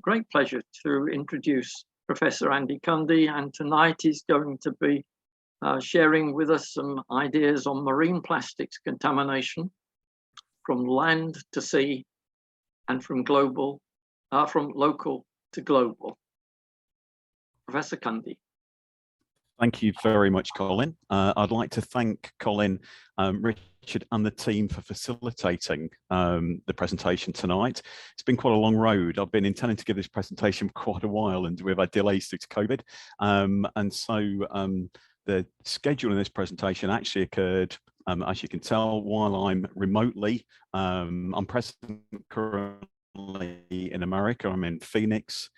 Great pleasure to introduce Professor Andy Cundy, and tonight he's going to be sharing with us some ideas on marine plastics contamination from land to sea and from local to global. Professor Cundy. Thank you very much, Colin. I'd like to thank Colin, Richard and the team for facilitating the presentation tonight. It's been quite a long road. I've been intending to give this presentation for quite a while, and we've had delays due to COVID. And so the scheduling of this presentation actually occurred, as you can tell, while I'm remotely. I'm present currently in America. I'm in Phoenix,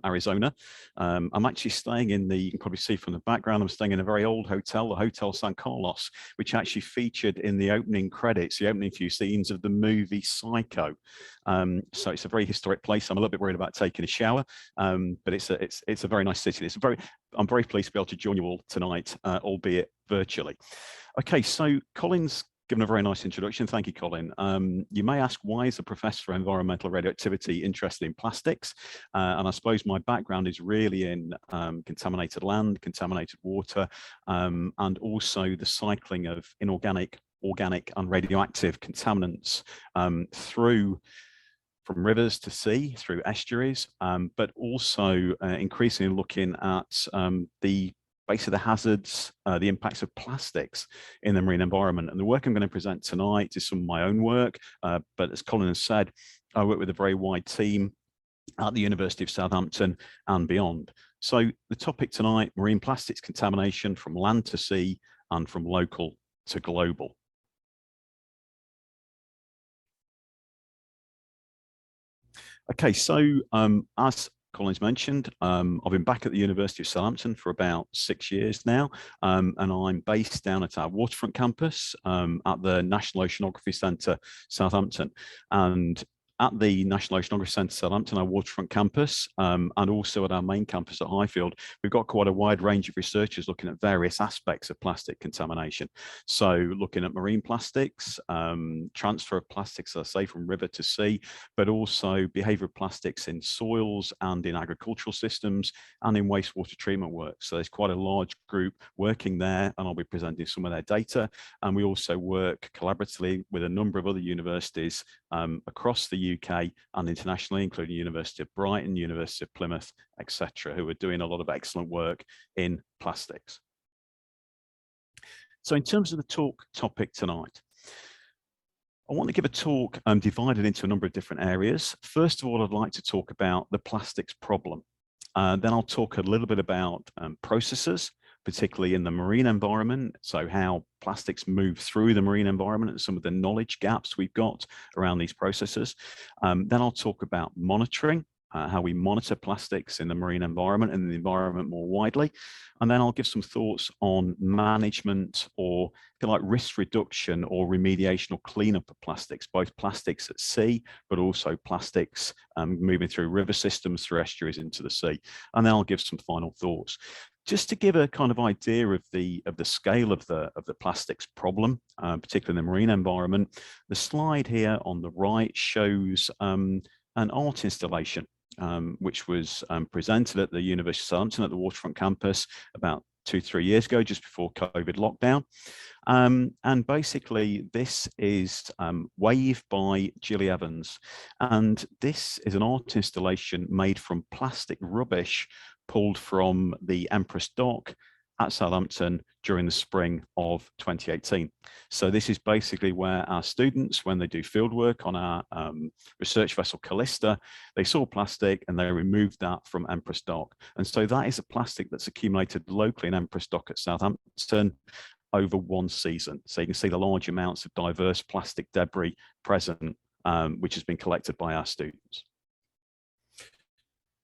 Arizona. I'm actually staying in you can probably see from the background, I'm staying in a very old hotel, the Hotel San Carlos, which actually featured in the opening credits, the opening few scenes of the movie Psycho. So it's a very historic place. I'm a little bit worried about taking a shower, but it's a very nice city. I'm very pleased to be able to join you all tonight, albeit virtually. Okay, so Colin's given a very nice introduction. Thank you, Colin. You may ask, why is a professor of environmental radioactivity interested in plastics? And I suppose my background is really in contaminated land, contaminated water, and also the cycling of inorganic, organic, and radioactive contaminants from rivers to sea, through estuaries, but also increasingly looking at basically the hazards, the impacts of plastics in the marine environment. And the work I'm going to present tonight is some of my own work, but as Colin has said, I work with a very wide team at the University of Southampton and beyond. So the topic tonight, marine plastics contamination from land to sea and from local to global. Okay, so as Colin's mentioned, I've been back at the University of Southampton for about 6 years now, and I'm based down at our waterfront campus at the National Oceanography Centre, Southampton. And at the National Oceanography Centre, Southampton, our waterfront campus, and also at our main campus at Highfield, we've got quite a wide range of researchers looking at various aspects of plastic contamination. So looking at marine plastics, transfer of plastics, as I say, from river to sea, but also behaviour of plastics in soils and in agricultural systems and in wastewater treatment work. So there's quite a large group working there, and I'll be presenting some of their data. And we also work collaboratively with a number of other universities across the UK and internationally, including University of Brighton, University of Plymouth, etc., who are doing a lot of excellent work in plastics. So in terms of the topic tonight, I want to give a talk divided into a number of different areas. First of all, I'd like to talk about the plastics problem. Then I'll talk a little bit about processes, particularly in the marine environment, so how plastics move through the marine environment and some of the knowledge gaps we've got around these processes. Then I'll talk about monitoring, how we monitor plastics in the marine environment and the environment more widely. And then I'll give some thoughts on management, or if you like, risk reduction or remediation or cleanup of plastics, both plastics at sea, but also plastics moving through river systems, through estuaries into the sea. And then I'll give some final thoughts. Just to give a kind of idea of the scale of the plastics problem, particularly in the marine environment, the slide here on the right shows an art installation which was presented at the University of Southampton at the waterfront campus about 2-3 years ago, just before COVID lockdown. And basically this is Wave by Gilly Evans. And this is an art installation made from plastic rubbish pulled from the Empress Dock at Southampton during the spring of 2018. So this is basically where our students, when they do fieldwork on our research vessel Callista, they saw plastic and they removed that from Empress Dock. And so that is a plastic that's accumulated locally in Empress Dock at Southampton over one season. So you can see the large amounts of diverse plastic debris present, which has been collected by our students.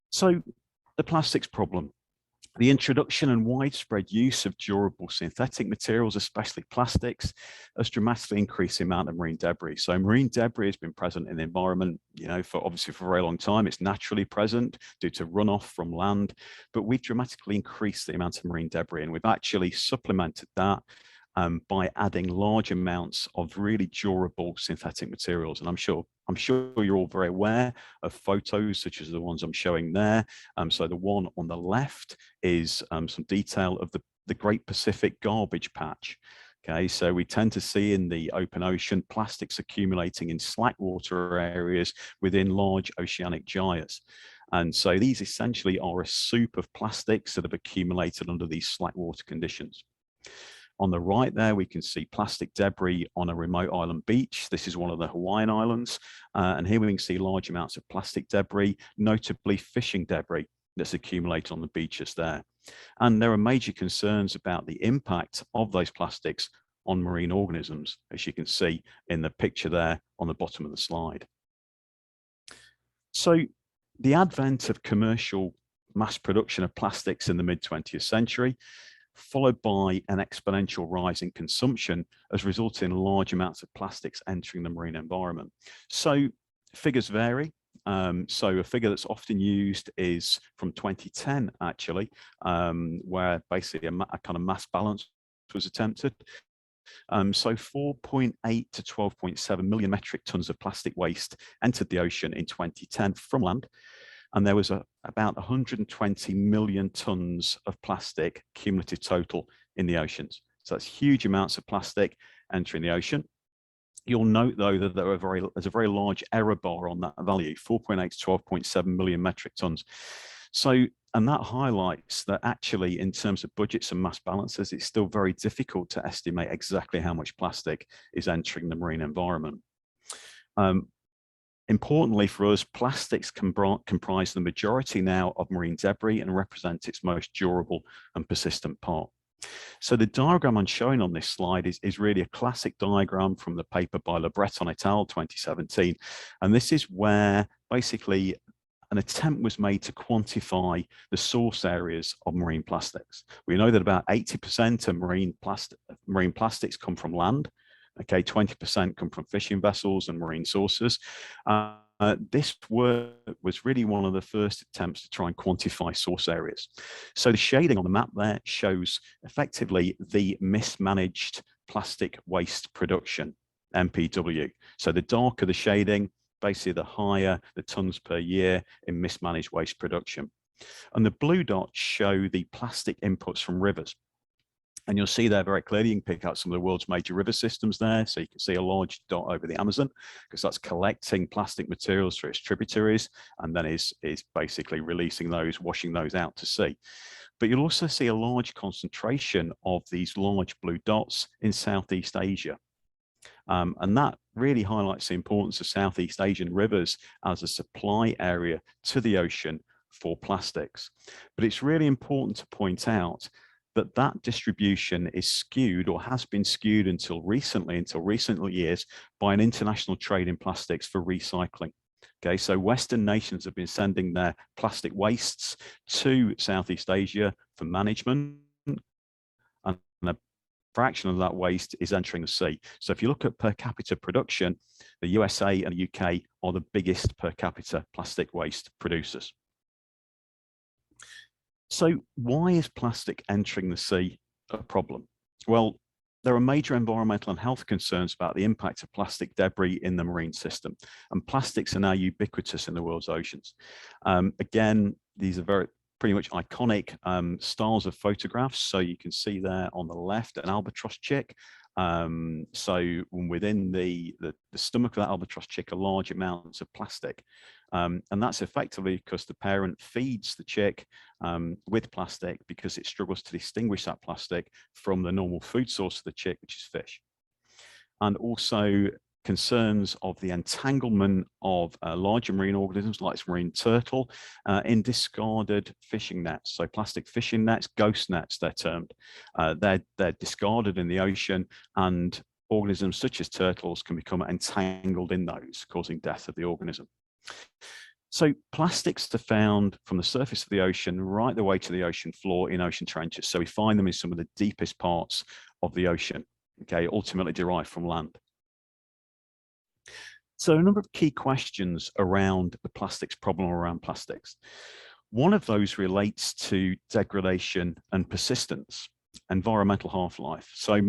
So the plastics problem. The introduction and widespread use of durable synthetic materials, especially plastics, has dramatically increased the amount of marine debris. So marine debris has been present in the environment, obviously for a very long time. It's naturally present due to runoff from land, but we've dramatically increased the amount of marine debris, and we've actually supplemented that by adding large amounts of really durable synthetic materials. And I'm sure you're all very aware of photos such as the ones I'm showing there. So the one on the left is some detail of the Great Pacific Garbage Patch. Okay, so we tend to see in the open ocean plastics accumulating in slack water areas within large oceanic gyres. And so these essentially are a soup of plastics that have accumulated under these slack water conditions. On the right there, we can see plastic debris on a remote island beach. This is one of the Hawaiian Islands. And here we can see large amounts of plastic debris, notably fishing debris that's accumulated on the beaches there. And there are major concerns about the impact of those plastics on marine organisms, as you can see in the picture there on the bottom of the slide. So the advent of commercial mass production of plastics in the mid-20th century, followed by an exponential rise in consumption, has resulted in large amounts of plastics entering the marine environment. So figures vary. So a figure that's often used is from 2010, actually, where basically a kind of mass balance was attempted. So 4.8 to 12.7 million metric tons of plastic waste entered the ocean in 2010 from land. And there was about 120 million tons of plastic cumulative total in the oceans. So that's huge amounts of plastic entering the ocean. You'll note, though, that there's a very large error bar on that value, 4.8 to 12.7 million metric tons. So, and that highlights that actually, in terms of budgets and mass balances, it's still very difficult to estimate exactly how much plastic is entering the marine environment. Importantly for us, plastics comprise the majority now of marine debris and represent its most durable and persistent part. So the diagram I'm showing on this slide is really a classic diagram from the paper by Le Breton et al. 2017. And this is where basically an attempt was made to quantify the source areas of marine plastics. We know that about 80% of marine plastics come from land. Okay, 20% come from fishing vessels and marine sources. This work was really one of the first attempts to try and quantify source areas. So the shading on the map there shows effectively the mismanaged plastic waste production, MPW. So the darker the shading, basically the higher the tons per year in mismanaged waste production. And the blue dots show the plastic inputs from rivers. And you'll see there very clearly, you can pick out some of the world's major river systems there. So you can see a large dot over the Amazon, because that's collecting plastic materials through its tributaries, and then is basically releasing those, washing those out to sea. But you'll also see a large concentration of these large blue dots in Southeast Asia. And that really highlights the importance of Southeast Asian rivers as a supply area to the ocean for plastics. But it's really important to point out that that distribution is skewed, or has been skewed until recent years, by an international trade in plastics for recycling. Okay, so Western nations have been sending their plastic wastes to Southeast Asia for management, and a fraction of that waste is entering the sea. So if you look at per capita production, the USA and the UK are the biggest per capita plastic waste producers. So why is plastic entering the sea a problem? Well, there are major environmental and health concerns about the impact of plastic debris in the marine system, and plastics are now ubiquitous in the world's oceans. Again, these are pretty much iconic styles of photographs. So you can see there on the left an albatross chick. So within the stomach of that albatross chick are large amounts of plastic. And that's effectively because the parent feeds the chick with plastic, because it struggles to distinguish that plastic from the normal food source of the chick, which is fish. And also concerns of the entanglement of larger marine organisms like marine turtle in discarded fishing nets. So plastic fishing nets, ghost nets they're termed. They're discarded in the ocean, and organisms such as turtles can become entangled in those, causing death of the organism. So plastics are found from the surface of the ocean right the way to the ocean floor in ocean trenches. So we find them in some of the deepest parts of the ocean, okay, ultimately derived from land. So a number of key questions around the plastics problem, around plastics. One of those relates to degradation and persistence. environmental half-life. So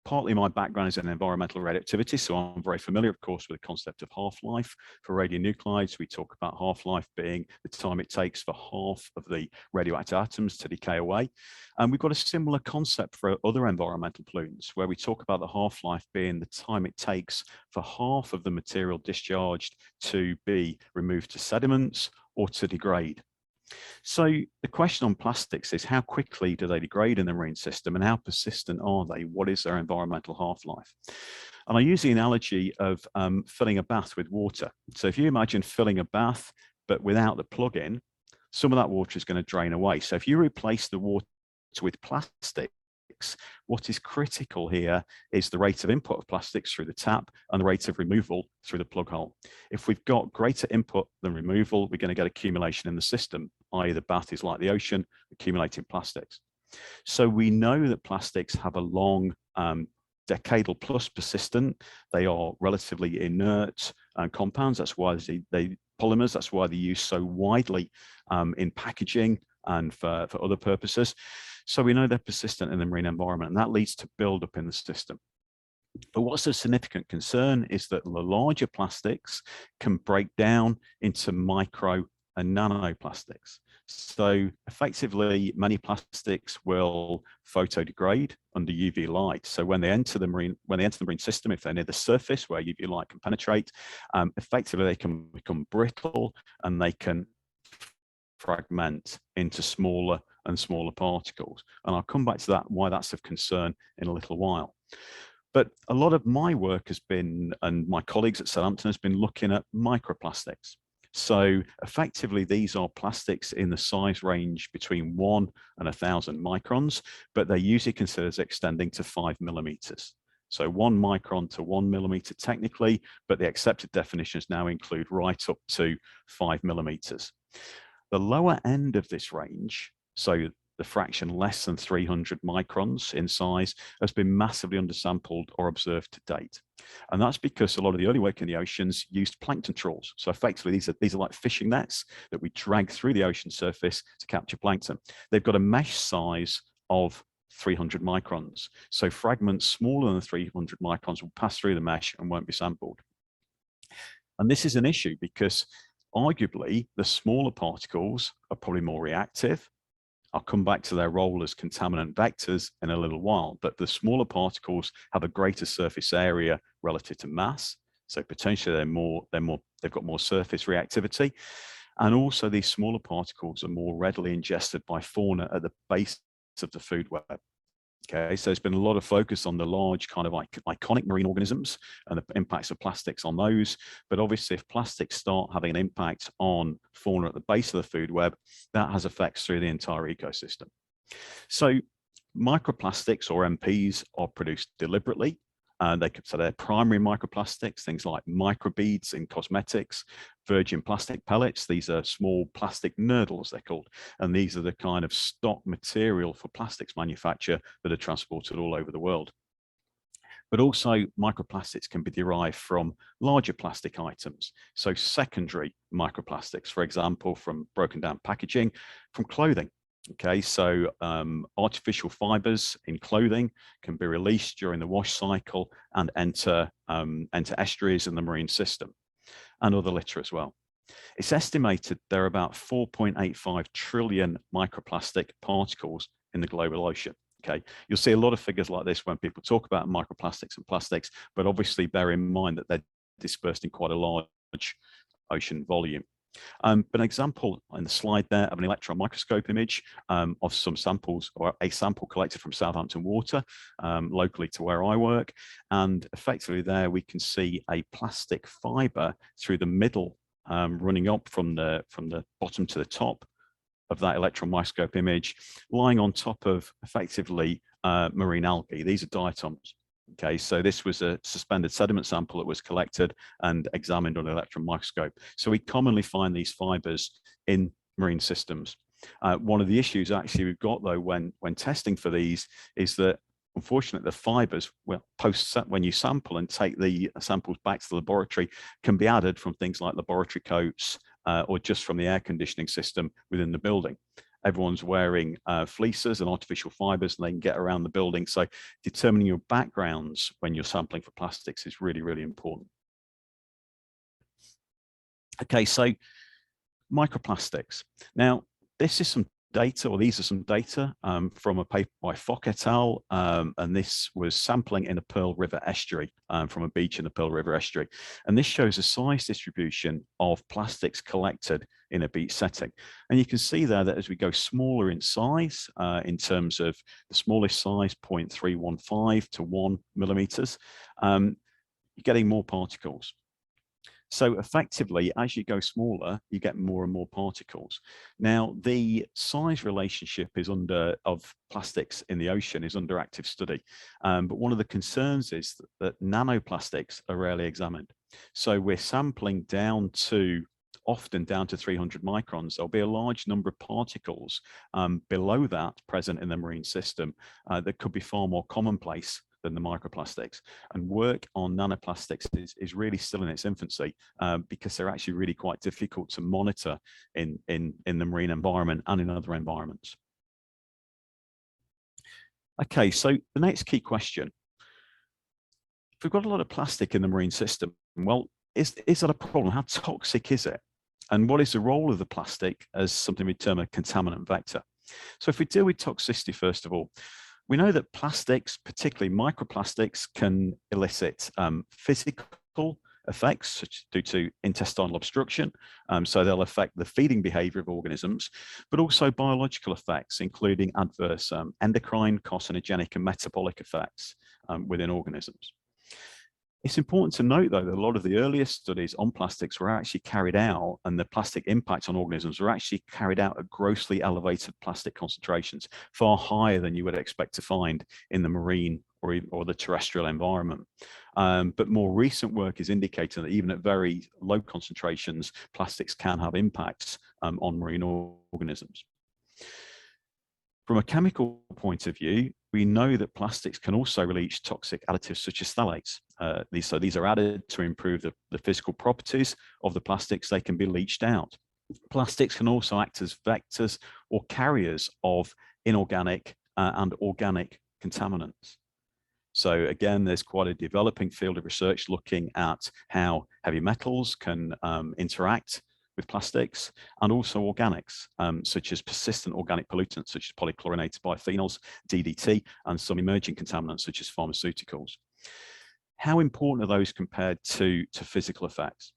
partly my background is in environmental radioactivity, so I'm very familiar, of course, with the concept of half-life. For radionuclides, we talk about half-life being the time it takes for half of the radioactive atoms to decay away. And we've got a similar concept for other environmental pollutants, where we talk about the half-life being the time it takes for half of the material discharged to be removed to sediments or to degrade. So the question on plastics is, how quickly do they degrade in the marine system, and how persistent are they? What is their environmental half-life? And I use the analogy of filling a bath with water. So if you imagine filling a bath, but without the plug-in, some of that water is going to drain away. So if you replace the water with plastic, what is critical here is the rate of input of plastics through the tap and the rate of removal through the plug hole. If we've got greater input than removal, we're going to get accumulation in the system, i.e. the bath is like the ocean, accumulating plastics. So we know that plastics have a long decadal plus persistent. They are relatively inert compounds. That's why they polymers. That's why they're used so widely in packaging and for other purposes. So we know they're persistent in the marine environment, and that leads to buildup in the system. But what's a significant concern is that the larger plastics can break down into micro and nanoplastics. So effectively, many plastics will photodegrade under UV light. So when they enter the marine system, if they're near the surface where UV light can penetrate, effectively they can become brittle and they can fragment into smaller and smaller particles. And I'll come back to that, why that's of concern, in a little while. But a lot of my work has been, and my colleagues at Southampton has been looking at microplastics. So effectively, these are plastics in the size range between 1 and 1,000 microns, but they're usually considered as extending to 5 millimeters. So 1 micron to 1 millimeter technically, but the accepted definitions now include right up to 5 millimeters. The lower end of this range, so the fraction less than 300 microns in size, has been massively undersampled or observed to date. And that's because a lot of the early work in the oceans used plankton trawls. So effectively, these are like fishing nets that we drag through the ocean surface to capture plankton. They've got a mesh size of 300 microns. So fragments smaller than 300 microns will pass through the mesh and won't be sampled. And this is an issue because arguably the smaller particles are probably more reactive. I'll come back to their role as contaminant vectors in a little while, but the smaller particles have a greater surface area relative to mass. So potentially they've got more surface reactivity. And also these smaller particles are more readily ingested by fauna at the base of the food web. Okay, so there's been a lot of focus on the large kind of iconic marine organisms and the impacts of plastics on those. But obviously, if plastics start having an impact on fauna at the base of the food web, that has effects through the entire ecosystem. So microplastics, or MPs, are produced deliberately. So they're primary microplastics, things like microbeads in cosmetics, virgin plastic pellets. These are small plastic nurdles, they're called. And these are the kind of stock material for plastics manufacture that are transported all over the world. But also microplastics can be derived from larger plastic items. So secondary microplastics, for example, from broken down packaging, from clothing. Okay, so artificial fibers in clothing can be released during the wash cycle and enter estuaries in the marine system, and other litter as well. It's estimated there are about 4.85 trillion microplastic particles in the global ocean. Okay, you'll see a lot of figures like this when people talk about microplastics and plastics, but obviously bear in mind that they're dispersed in quite a large ocean volume. But an example in the slide there of an electron microscope image of some samples, or a sample collected from Southampton water, locally to where I work. And effectively there we can see a plastic fiber through the middle, running up from the bottom to the top of that electron microscope image, lying on top of effectively marine algae. These are diatoms. Okay, so this was a suspended sediment sample that was collected and examined on an electron microscope. So we commonly find these fibers in marine systems. One of the issues actually we've got though when testing for these is that unfortunately the fibers, well, when you sample and take the samples back to the laboratory, can be added from things like laboratory coats or just from the air conditioning system within the building. everyone's wearing fleeces and artificial fibers, and they can get around the building. So determining your backgrounds when you're sampling for plastics is really, really important. Okay, so microplastics. Now, this is some data, or these are some data from a paper by Fock et al. And this was sampling in a Pearl River estuary, from a beach in the Pearl River estuary. And this shows a size distribution of plastics collected in a beach setting. And you can see there that as we go smaller in size, in terms of the smallest size, 0.315 to 1 millimeters, you're getting more particles. So effectively, as you go smaller, you get more and more particles. Now, the size relationship of plastics in the ocean is under active study. But one of the concerns is that nanoplastics are rarely examined. So we're sampling often down to 300 microns. There'll be a large number of particles below that present in the marine system that could be far more commonplace than the microplastics. And work on nanoplastics is really still in its infancy because they're actually really quite difficult to monitor in the marine environment and in other environments. Okay, so the next key question. If we've got a lot of plastic in the marine system, well, is that a problem? How toxic is it? And what is the role of the plastic as something we term a contaminant vector? So if we deal with toxicity, first of all, we know that plastics, particularly microplastics, can elicit physical effects such due to intestinal obstruction. So they'll affect the feeding behavior of organisms, but also biological effects, including adverse endocrine, carcinogenic, and metabolic effects within organisms. It's important to note, though, that a lot of the earliest studies on plastics were actually carried out, and the plastic impact on organisms were actually carried out at grossly elevated plastic concentrations, far higher than you would expect to find in the marine or the terrestrial environment. But more recent work is indicating that even at very low concentrations, plastics can have impacts on marine organisms. From a chemical point of view, we know that plastics can also release toxic additives such as phthalates. These are added to improve the physical properties of the plastics. They can be leached out. Plastics can also act as vectors or carriers of inorganic and organic contaminants. So again, there's quite a developing field of research looking at how heavy metals can interact with plastics, and also organics, such as persistent organic pollutants, such as polychlorinated biphenyls, DDT, and some emerging contaminants, such as pharmaceuticals. How important are those compared to physical effects?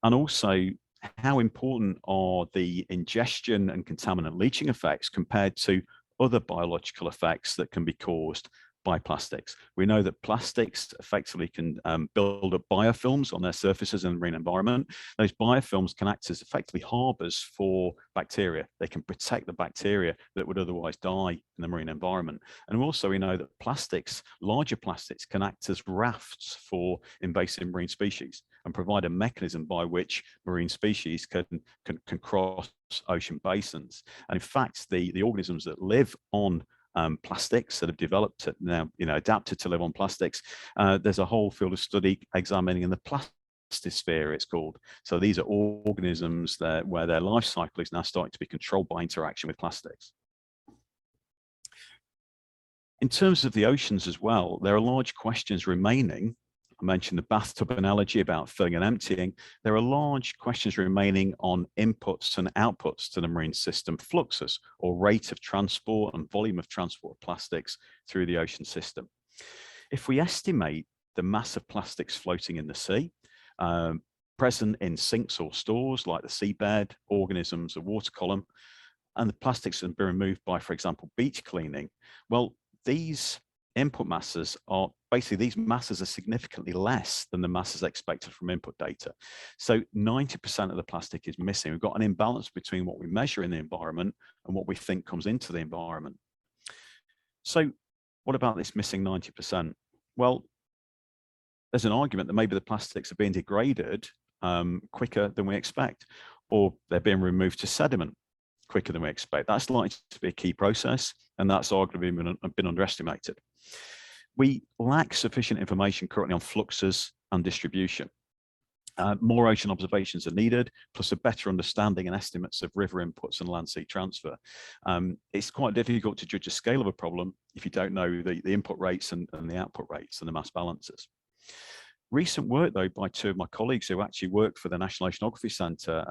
And also, how important are the ingestion and contaminant leaching effects compared to other biological effects that can be caused by plastics? We know that plastics effectively can build up biofilms on their surfaces in the marine environment. Those biofilms can act as effectively harbors for bacteria. They can protect the bacteria that would otherwise die in the marine environment. And also we know that plastics, larger plastics, can act as rafts for invasive marine species and provide a mechanism by which marine species can cross ocean basins. And in fact, the organisms that live on plastics that have developed now, adapted to live on plastics. There's a whole field of study examining in the plastisphere, it's called. So these are organisms where their life cycle is now starting to be controlled by interaction with plastics. In terms of the oceans as well, there are large questions remaining. I mentioned the bathtub analogy about filling and emptying. There are large questions remaining on inputs and outputs to the marine system, fluxes or rate of transport and volume of transport of plastics through the ocean system. If we estimate the mass of plastics floating in the sea, present in sinks or stores like the seabed, organisms, a water column, and the plastics have been removed by, for example, beach cleaning, well, these input masses are basically, these masses are significantly less than the masses expected from input data. So 90% of the plastic is missing. We've got an imbalance between what we measure in the environment and what we think comes into the environment. So what about this missing 90%? Well, there's an argument that maybe the plastics are being degraded quicker than we expect, or they're being removed to sediment quicker than we expect. That's likely to be a key process, and that's arguably been underestimated. We lack sufficient information currently on fluxes and distribution. More ocean observations are needed, plus a better understanding and estimates of river inputs and land-sea transfer. It's quite difficult to judge the scale of a problem if you don't know the input rates and the output rates and the mass balances. Recent work, though, by two of my colleagues who actually work for the National Oceanography Centre,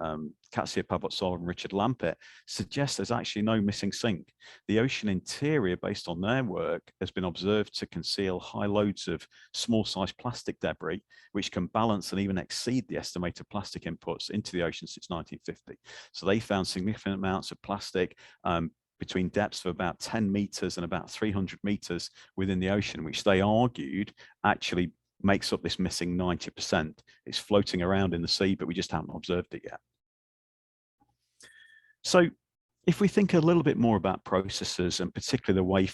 Katsia Pavotsov and Richard Lampett, suggests there's actually no missing sink. The ocean interior, based on their work, has been observed to conceal high loads of small-sized plastic debris, which can balance and even exceed the estimated plastic inputs into the ocean since 1950. So they found significant amounts of plastic between depths of about 10 meters and about 300 meters within the ocean, which they argued actually makes up this missing 90%. It's floating around in the sea, but we just haven't observed it yet. So if we think a little bit more about processes, and particularly the ways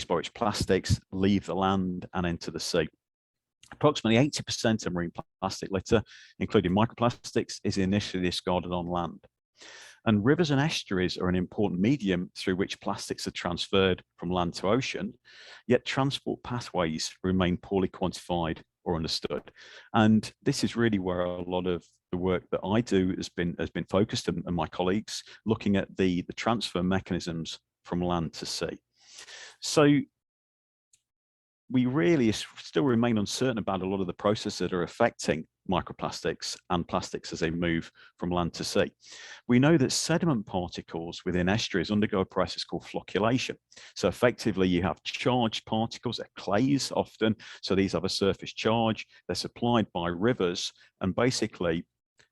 by which plastics leave the land and enter the sea. Approximately 80% of marine plastic litter, including microplastics, is initially discarded on land. And rivers and estuaries are an important medium through which plastics are transferred from land to ocean, yet transport pathways remain poorly quantified or understood. And this is really where a lot of the work that I do has been focused, and my colleagues, looking at the transfer mechanisms from land to sea. So we really still remain uncertain about a lot of the processes that are affecting microplastics and plastics as they move from land to sea. We know that sediment particles within estuaries undergo a process called flocculation. So effectively you have charged particles, they're clays often, so these have a surface charge, they're supplied by rivers, and basically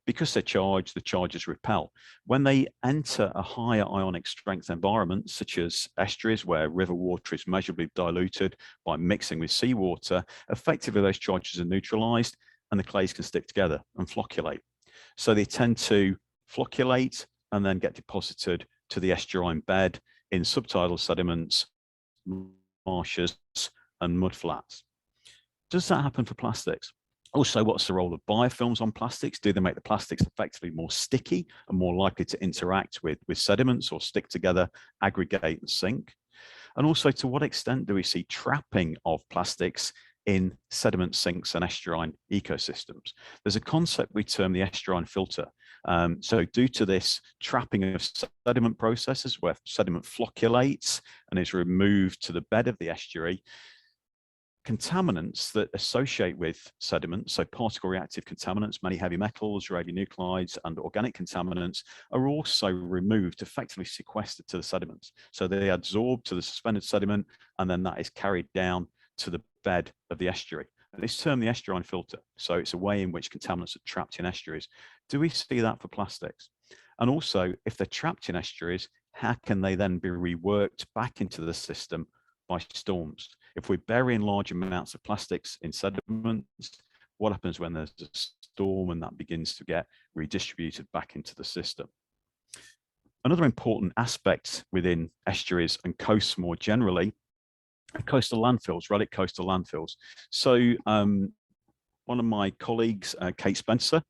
because they're charged, the charges repel. When they enter a higher ionic strength environment, such as estuaries, where river water is measurably diluted by mixing with seawater, effectively those charges are neutralized and the clays can stick together and flocculate. So they tend to flocculate and then get deposited to the estuarine bed in subtidal sediments, marshes, and mudflats. Does that happen for plastics? Also, what's the role of biofilms on plastics? Do they make the plastics effectively more sticky and more likely to interact with sediments or stick together, aggregate and sink? And also, to what extent do we see trapping of plastics in sediment sinks and estuarine ecosystems? There's a concept we term the estuarine filter. So due to this trapping of sediment processes where sediment flocculates and is removed to the bed of the estuary, contaminants that associate with sediments, so particle reactive contaminants, many heavy metals, radionuclides, and organic contaminants are also removed, effectively sequestered to the sediments. So they adsorb to the suspended sediment, and then that is carried down to the bed of the estuary. And it's termed the estuarine filter. So it's a way in which contaminants are trapped in estuaries. Do we see that for plastics? And also, if they're trapped in estuaries, how can they then be reworked back into the system by storms? If we're burying large amounts of plastics in sediments, what happens when there's a storm and that begins to get redistributed back into the system? Another important aspect within estuaries and coasts more generally, coastal landfills, relic coastal landfills. So one of my colleagues, Kate Spencer,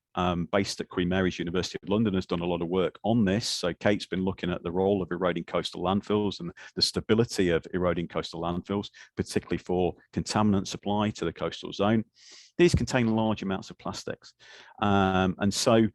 based at Queen Mary's University of London, has done a lot of work on this. So Kate's been looking at the role of eroding coastal landfills and the stability of eroding coastal landfills, particularly for contaminant supply to the coastal zone. These contain large amounts of plastics. And so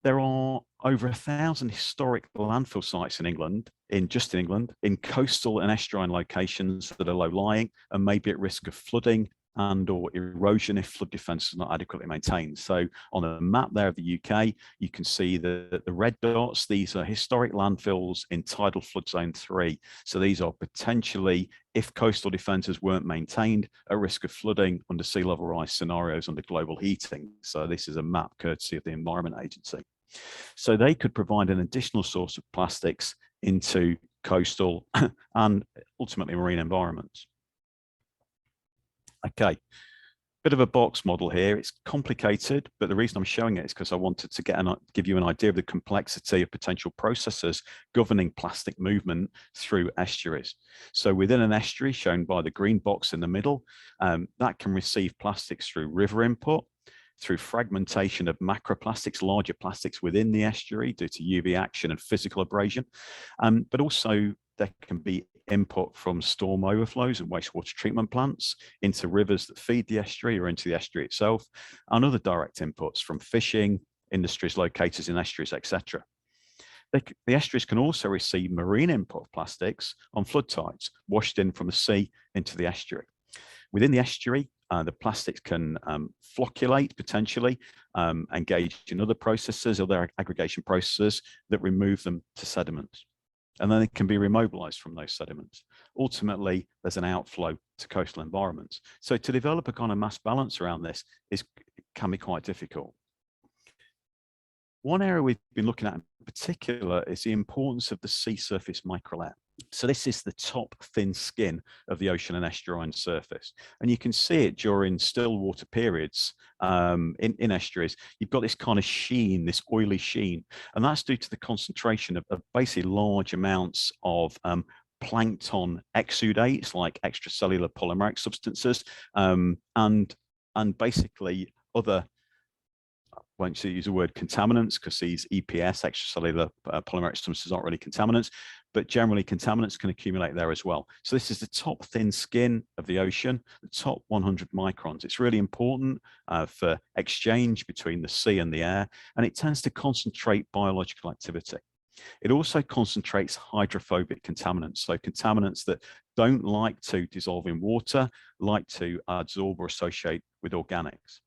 there are over 1,000 historic landfill sites in England, in coastal and estuarine locations that are low-lying and may be at risk of flooding and or erosion if flood defence is not adequately maintained. So on the map there of the UK, you can see the red dots. These are historic landfills in tidal flood zone 3. So these are potentially, if coastal defences weren't maintained, at risk of flooding under sea level rise scenarios under global heating. So this is a map courtesy of the Environment Agency. So they could provide an additional source of plastics into coastal and ultimately marine environments. Okay, bit of a box model here. It's complicated, but the reason I'm showing it is because I wanted to give you an idea of the complexity of potential processes governing plastic movement through estuaries. So within an estuary, shown by the green box in the middle, that can receive plastics through river input, through fragmentation of macroplastics, larger plastics within the estuary due to UV action and physical abrasion, but also there can be input from storm overflows and wastewater treatment plants into rivers that feed the estuary or into the estuary itself, and other direct inputs from fishing, industries located in estuaries, etc. The estuaries can also receive marine input of plastics on flood tides, washed in from the sea into the estuary. Within the estuary, the plastics can flocculate, potentially, engage in other processes, other aggregation processes that remove them to sediments. And then it can be remobilized from those sediments. Ultimately, there's an outflow to coastal environments. So to develop a kind of mass balance around this can be quite difficult. One area we've been looking at in particular is the importance of the sea surface microlayer. So this is the top thin skin of the ocean and estuarine surface. And you can see it during still water periods in estuaries. You've got this kind of sheen, this oily sheen, and that's due to the concentration of basically large amounts of plankton exudates like extracellular polymeric substances and basically other, I won't use the word contaminants because these EPS, extracellular polymeric substances, aren't really contaminants, but generally contaminants can accumulate there as well. So this is the top thin skin of the ocean, the top 100 microns. It's really important for exchange between the sea and the air, and it tends to concentrate biological activity. It also concentrates hydrophobic contaminants, so contaminants that don't like to dissolve in water, like to absorb or associate with organics.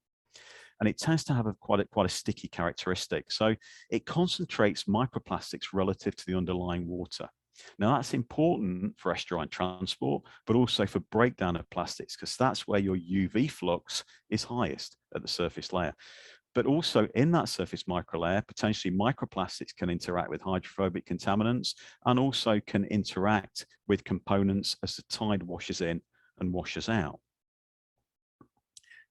And it tends to have quite a sticky characteristic. So it concentrates microplastics relative to the underlying water. Now that's important for estuarine transport, but also for breakdown of plastics, because that's where your UV flux is highest at the surface layer. But also in that surface microlayer, potentially microplastics can interact with hydrophobic contaminants and also can interact with components as the tide washes in and washes out.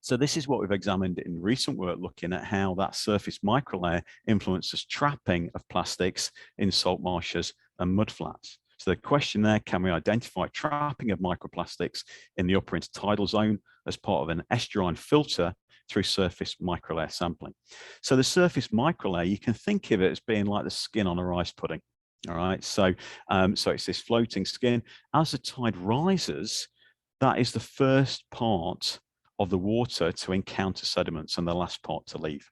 So this is what we've examined in recent work, looking at how that surface microlayer influences trapping of plastics in salt marshes and mudflats. So the question there, can we identify trapping of microplastics in the upper intertidal zone as part of an estuarine filter through surface microlayer sampling? So the surface microlayer, you can think of it as being like the skin on a rice pudding. All right, so it's this floating skin. As the tide rises, that is the first part of the water to encounter sediments and the last part to leave.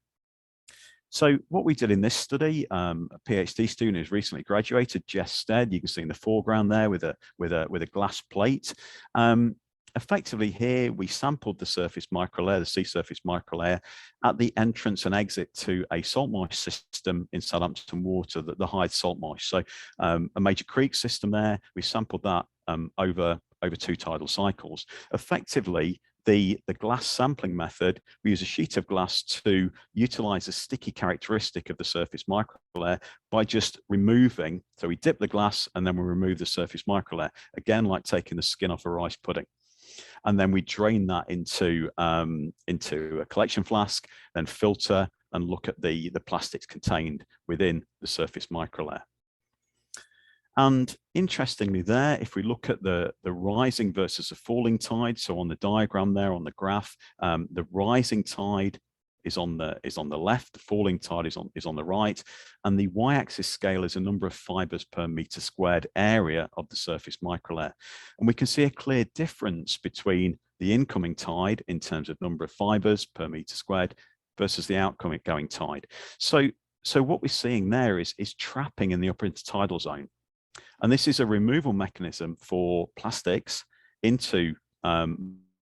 So what we did in this study, a PhD student who's recently graduated, Jess Stead, you can see in the foreground there with a glass plate. Effectively here, we sampled the surface microlayer, the sea surface microlayer, at the entrance and exit to a salt marsh system in Southampton water, the Hyde salt marsh. So a major creek system there. We sampled that over 2 tidal cycles. Effectively, the glass sampling method, we use a sheet of glass to utilize a sticky characteristic of the surface microlayer by just removing, so we dip the glass and then we remove the surface microlayer, again, like taking the skin off a rice pudding. And then we drain that into a collection flask, then filter and look at the plastics contained within the surface microlayer. And interestingly there, if we look at the rising versus the falling tide, so on the diagram there on the graph, the rising tide is on the left, the falling tide is on the right, and the y-axis scale is a number of fibers per meter squared area of the surface microlayer. And we can see a clear difference between the incoming tide in terms of number of fibers per meter squared versus the outgoing tide. So what we're seeing there is trapping in the upper intertidal zone. And this is a removal mechanism for plastics into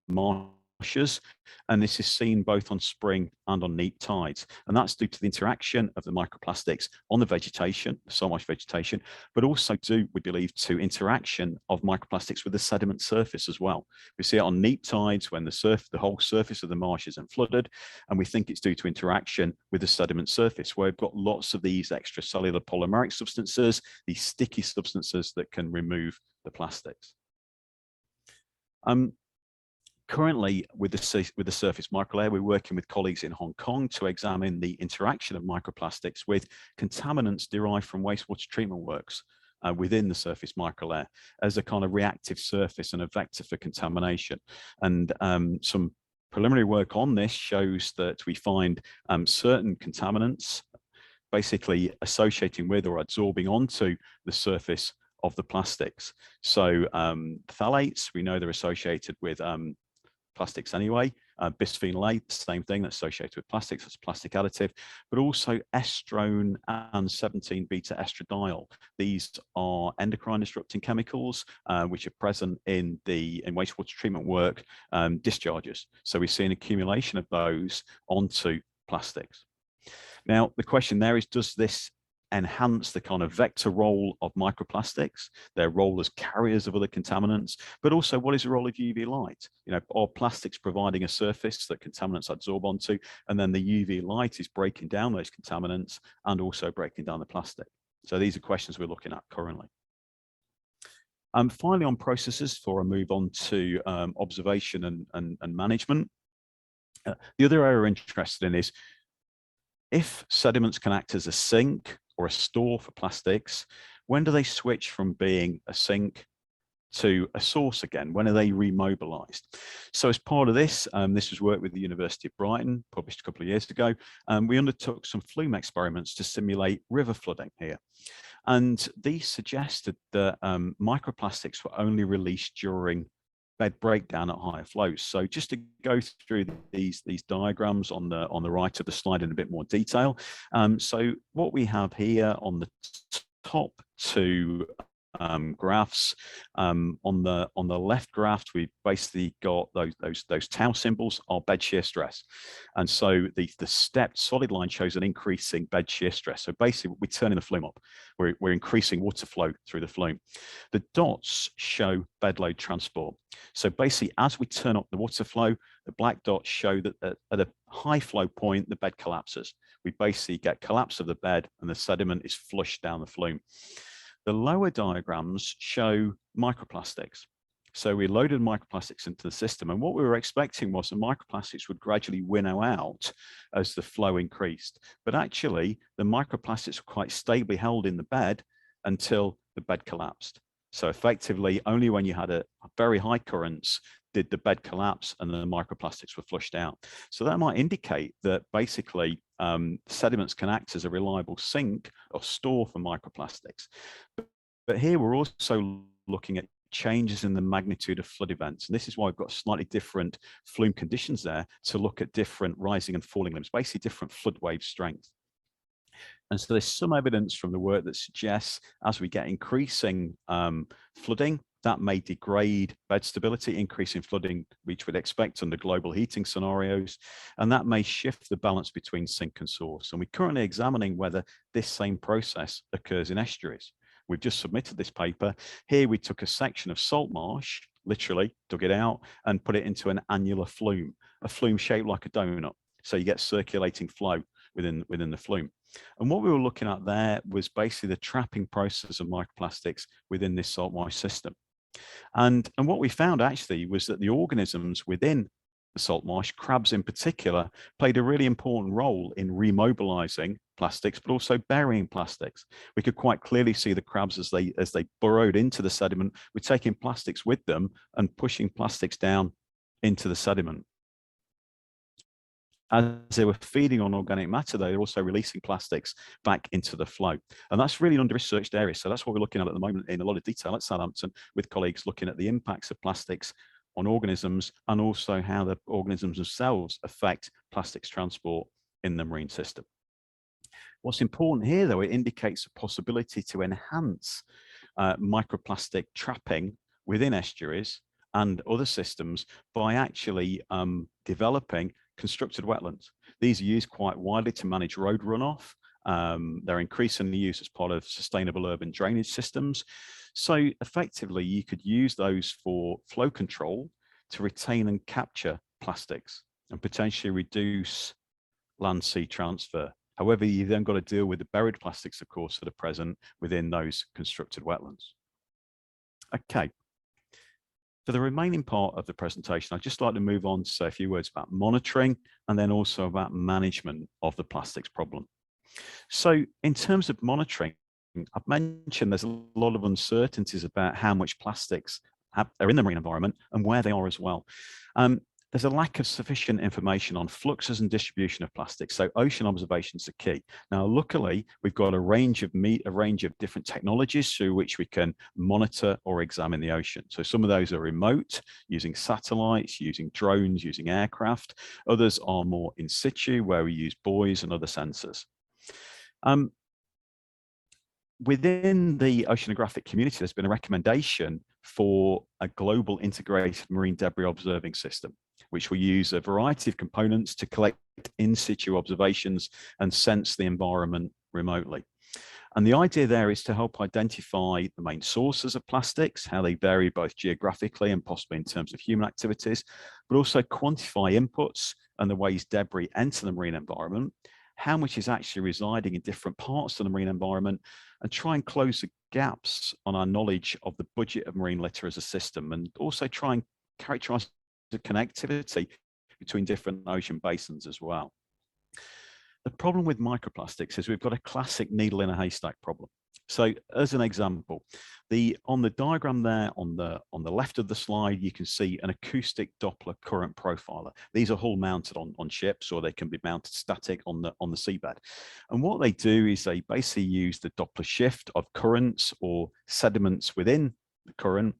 marshes, and this is seen both on spring and on neap tides. And that's due to the interaction of the microplastics on the vegetation, the salt marsh vegetation, but also we believe, to interaction of microplastics with the sediment surface as well. We see it on neap tides when the whole surface of the marsh isn't flooded, and we think it's due to interaction with the sediment surface, where we've got lots of these extracellular polymeric substances, these sticky substances that can remove the plastics. Currently, with the surface microlayer, we're working with colleagues in Hong Kong to examine the interaction of microplastics with contaminants derived from wastewater treatment works within the surface microlayer as a kind of reactive surface and a vector for contamination. And some preliminary work on this shows that we find certain contaminants basically associating with or absorbing onto the surface of the plastics. So phthalates, we know they're associated with plastics anyway. Bisphenol A, the same thing, that's associated with plastics, that's plastic additive, but also estrone and 17-beta estradiol. These are endocrine disrupting chemicals which are present in wastewater treatment work discharges. So we see an accumulation of those onto plastics. Now, the question there is, does this enhance the kind of vector role of microplastics, their role as carriers of other contaminants, but also what is the role of UV light? You know, are plastics providing a surface that contaminants absorb onto, and then the UV light is breaking down those contaminants and also breaking down the plastic? So these are questions we're looking at currently. Finally, on processes, before I move on to observation and management, the other area we're interested in is if sediments can act as a sink or a store for plastics, when do they switch from being a sink to a source again? When are they remobilized? So as part of this, this was work with the University of Brighton, published a couple of years ago, we undertook some flume experiments to simulate river flooding here. And these suggested that microplastics were only released during bed breakdown at higher flows. So just to go through these diagrams on the right of the slide in a bit more detail. So what we have here on the top two graphs, on the left graph, we basically got those tau symbols are bed shear stress, and so the stepped solid line shows an increasing bed shear stress. So basically, we're turning the flume up. We're increasing water flow through the flume. The dots show bed load transport. So basically, as we turn up the water flow, the black dots show that at a high flow point, the bed collapses. We basically get collapse of the bed, and the sediment is flushed down the flume. The lower diagrams show microplastics. So we loaded microplastics into the system, and what we were expecting was the microplastics would gradually winnow out as the flow increased. But actually, the microplastics were quite stably held in the bed until the bed collapsed. So effectively, only when you had a very high currents did the bed collapse and the microplastics were flushed out. So that might indicate that basically sediments can act as a reliable sink or store for microplastics. But here we're also looking at changes in the magnitude of flood events. And this is why we've got slightly different flume conditions there to look at different rising and falling limbs, basically different flood wave strength. And so there's some evidence from the work that suggests as we get increasing flooding, that may degrade bed stability, increasing flooding, which we'd expect under global heating scenarios, and that may shift the balance between sink and source. And we're currently examining whether this same process occurs in estuaries. We've just submitted this paper. Here we took a section of salt marsh, literally dug it out and put it into an annular flume, a flume shaped like a donut. So you get circulating flow within the flume. And what we were looking at there was basically the trapping process of microplastics within this salt marsh system. And what we found actually was that the organisms within the salt marsh, crabs in particular, played a really important role in remobilizing plastics, but also burying plastics. We could quite clearly see the crabs as they burrowed into the sediment, were taking plastics with them and pushing plastics down into the sediment. As they were feeding on organic matter, they were also releasing plastics back into the flow. And that's really an under-researched area. So that's what we're looking at the moment in a lot of detail at Southampton with colleagues looking at the impacts of plastics on organisms and also how the organisms themselves affect plastics transport in the marine system. What's important here, though, it indicates a possibility to enhance microplastic trapping within estuaries and other systems by actually developing constructed wetlands. These are used quite widely to manage road runoff. They're increasingly used as part of sustainable urban drainage systems. So effectively, you could use those for flow control to retain and capture plastics and potentially reduce land-sea transfer. However, you've then got to deal with the buried plastics, of course, that are present within those constructed wetlands. Okay. For the remaining part of the presentation, I'd just like to move on to say a few words about monitoring and then also about management of the plastics problem. So in terms of monitoring, I've mentioned there's a lot of uncertainties about how much plastics are in the marine environment and where they are as well. There's a lack of sufficient information on fluxes and distribution of plastics, so ocean observations are key. Now, luckily, we've got a range of different technologies through which we can monitor or examine the ocean. So some of those are remote, using satellites, using drones, using aircraft. Others are more in situ, where we use buoys and other sensors. Within the oceanographic community, there's been a recommendation for a global integrated marine debris observing system, which will use a variety of components to collect in situ observations and sense the environment remotely. And the idea there is to help identify the main sources of plastics, how they vary both geographically and possibly in terms of human activities, but also quantify inputs and the ways debris enter the marine environment, how much is actually residing in different parts of the marine environment, and try and close the gaps on our knowledge of the budget of marine litter as a system, and also try and characterize the connectivity between different ocean basins as well. The problem with microplastics is we've got a classic needle in a haystack problem. So as an example, on the diagram there on the left of the slide, you can see an acoustic Doppler current profiler. These are hull mounted on ships, or they can be mounted static on the seabed. And what they do is they basically use the Doppler shift of currents or sediments within the current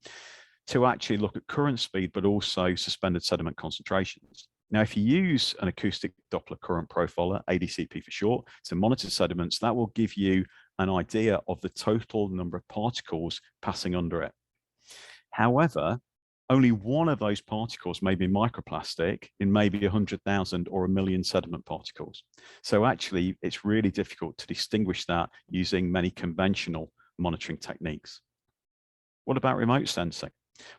to actually look at current speed, but also suspended sediment concentrations. Now, if you use an acoustic Doppler current profiler, ADCP for short, to monitor sediments, that will give you an idea of the total number of particles passing under it. However, only one of those particles may be microplastic in maybe 100,000 or 1 million sediment particles. So actually, it's really difficult to distinguish that using many conventional monitoring techniques. What about remote sensing?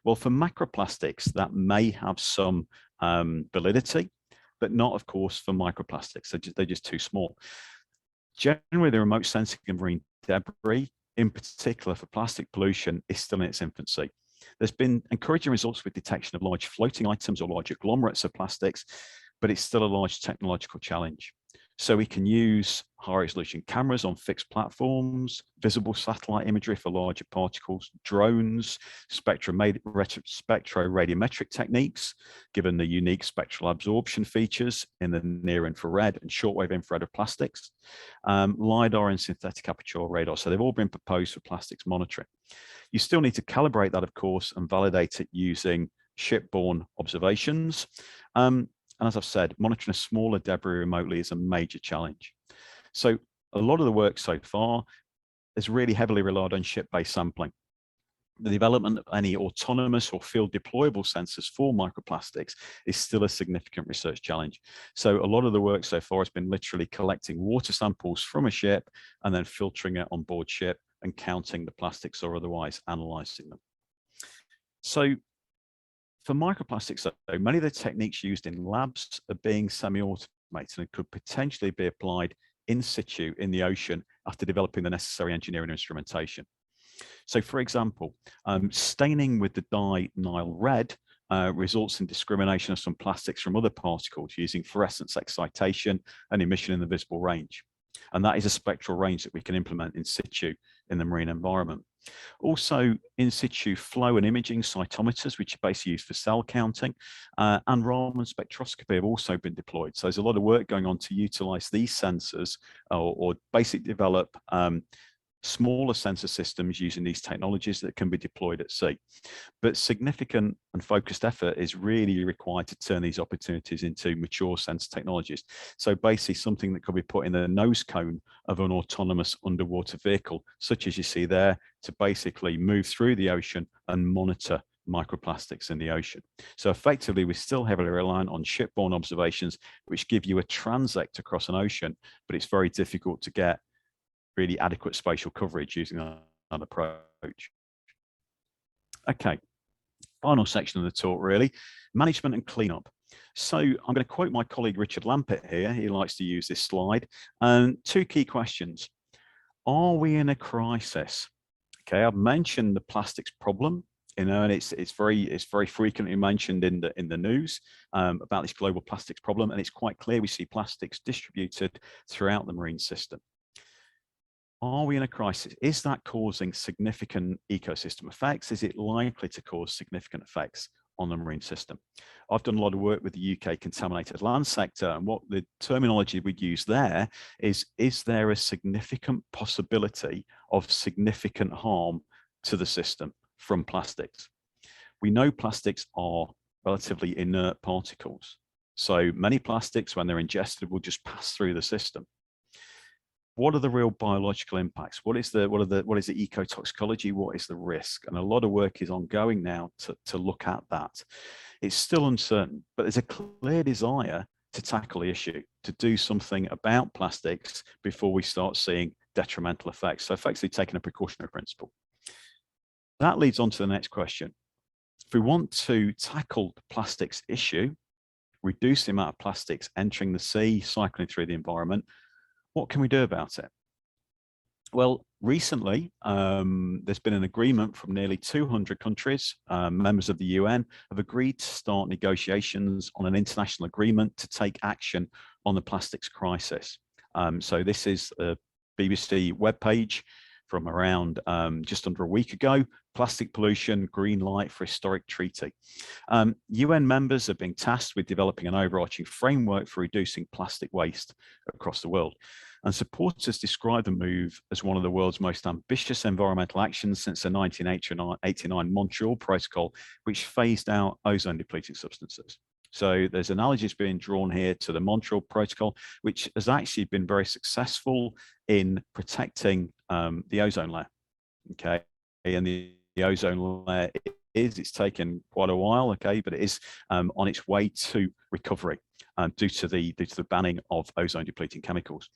Well, for macroplastics, that may have some validity, but not, of course, for microplastics. They're just too small. Generally, the remote sensing of marine debris, in particular for plastic pollution, is still in its infancy. There's been encouraging results with detection of large floating items or large agglomerates of plastics, but it's still a large technological challenge. So we can use high-resolution cameras on fixed platforms, visible satellite imagery for larger particles, drones, spectroradiometric techniques, given the unique spectral absorption features in the near-infrared and shortwave infrared of plastics, LiDAR and synthetic aperture radar. So they've all been proposed for plastics monitoring. You still need to calibrate that, of course, and validate it using shipborne observations. And as I've said, monitoring a smaller debris remotely is a major challenge. So a lot of the work so far has really heavily relied on ship-based sampling. The development of any autonomous or field deployable sensors for microplastics is still a significant research challenge. So a lot of the work so far has been literally collecting water samples from a ship and then filtering it on board ship and counting the plastics or otherwise analyzing them. So for microplastics, though, many of the techniques used in labs are being semi-automated and could potentially be applied in situ in the ocean after developing the necessary engineering and instrumentation. So, for example, staining with the dye Nile red results in discrimination of some plastics from other particles using fluorescence excitation and emission in the visible range. And that is a spectral range that we can implement in situ in the marine environment. Also, in situ flow and imaging cytometers, which are basically used for cell counting, and Raman spectroscopy have also been deployed. So there's a lot of work going on to utilize these sensors or basically develop smaller sensor systems using these technologies that can be deployed at sea. But significant and focused effort is really required to turn these opportunities into mature sensor technologies. So basically something that could be put in the nose cone of an autonomous underwater vehicle, such as you see there, to basically move through the ocean and monitor microplastics in the ocean. So effectively, we're still heavily reliant on shipborne observations, which give you a transect across an ocean, but it's very difficult to get really adequate spatial coverage using that approach. Okay, final section of the talk really, management and cleanup. So I'm going to quote my colleague Richard Lampett here. He likes to use this slide. Two key questions. Are we in a crisis? Okay, I've mentioned the plastics problem, and it's very frequently mentioned in the news about this global plastics problem, and it's quite clear we see plastics distributed throughout the marine system. Are we in a crisis? Is that causing significant ecosystem effects? Is it likely to cause significant effects on the marine system. I've done a lot of work with the UK contaminated land sector, and what the terminology we'd use there is there a significant possibility of significant harm to the system from plastics? We know plastics are relatively inert particles. So many plastics, when they're ingested, will just pass through the system. What are the real biological impacts? What is the ecotoxicology? What is the risk? And a lot of work is ongoing now to look at that. It's still uncertain, but there's a clear desire to tackle the issue, to do something about plastics before we start seeing detrimental effects. So effectively taking a precautionary principle. That leads on to the next question. If we want to tackle the plastics issue, reduce the amount of plastics entering the sea, cycling through the environment, what can we do about it? Well, recently, there's been an agreement from nearly 200 countries, members of the UN, have agreed to start negotiations on an international agreement to take action on the plastics crisis. So this is a BBC webpage from around just under a week ago, Plastic Pollution, Green Light for Historic Treaty. UN members are being tasked with developing an overarching framework for reducing plastic waste across the world. And supporters describe the move as one of the world's most ambitious environmental actions since the 1989 Montreal Protocol, which phased out ozone-depleting substances. So there's analogies being drawn here to the Montreal Protocol, which has actually been very successful in protecting the ozone layer. Okay, and the ozone layer it's taken quite a while, okay, but it is on its way to recovery due to the banning of ozone-depleting chemicals.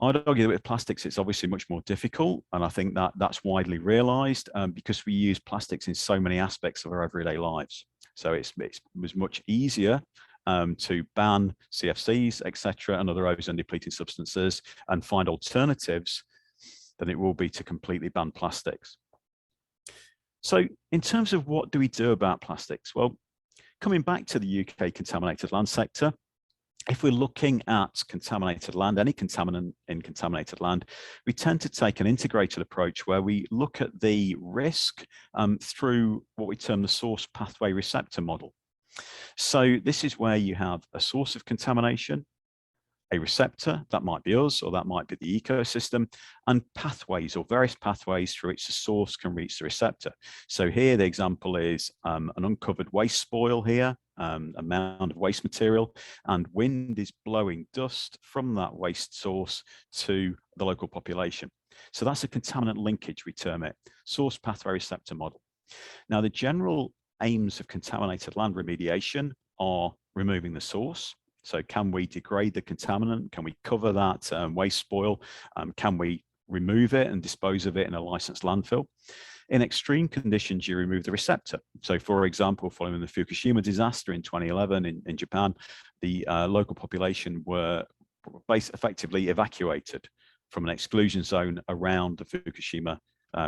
I'd argue that with plastics, it's obviously much more difficult, and I think that that's widely realised because we use plastics in so many aspects of our everyday lives. So it was much easier to ban CFCs, etc., and other ozone-depleting substances and find alternatives than it will be to completely ban plastics. So in terms of what do we do about plastics? Well, coming back to the UK contaminated land sector, if we're looking at contaminated land, any contaminant in contaminated land, we tend to take an integrated approach where we look at the risk through what we term the source pathway receptor model. So this is where you have a source of contamination, a receptor, that might be us, or that might be the ecosystem, and pathways or various pathways through which the source can reach the receptor. So here the example is an uncovered waste spoil here, a mound of waste material, and wind is blowing dust from that waste source to the local population. So that's a contaminant linkage, we term it, source pathway receptor model. Now the general aims of contaminated land remediation are removing the source. So can we degrade the contaminant? Can we cover that waste spoil? Can we remove it and dispose of it in a licensed landfill? In extreme conditions, you remove the receptor. So for example, following the Fukushima disaster in 2011 in Japan, the local population were effectively evacuated from an exclusion zone around the Fukushima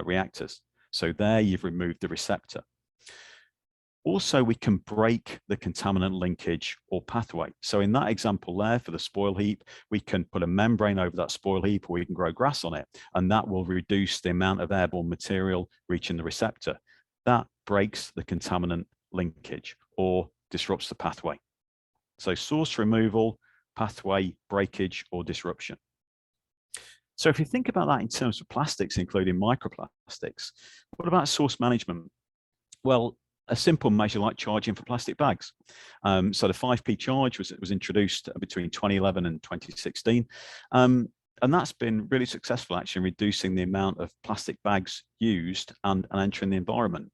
reactors. So there you've removed the receptor. Also, we can break the contaminant linkage or pathway. So in that example there for the spoil heap, we can put a membrane over that spoil heap, or we can grow grass on it, and that will reduce the amount of airborne material reaching the receptor. That breaks the contaminant linkage or disrupts the pathway. So source removal, pathway breakage or disruption. So if you think about that in terms of plastics, including microplastics, what about source management? Well, a simple measure like charging for plastic bags. So the 5p charge was introduced between 2011 and 2016. And that's been really successful actually in reducing the amount of plastic bags used and entering the environment.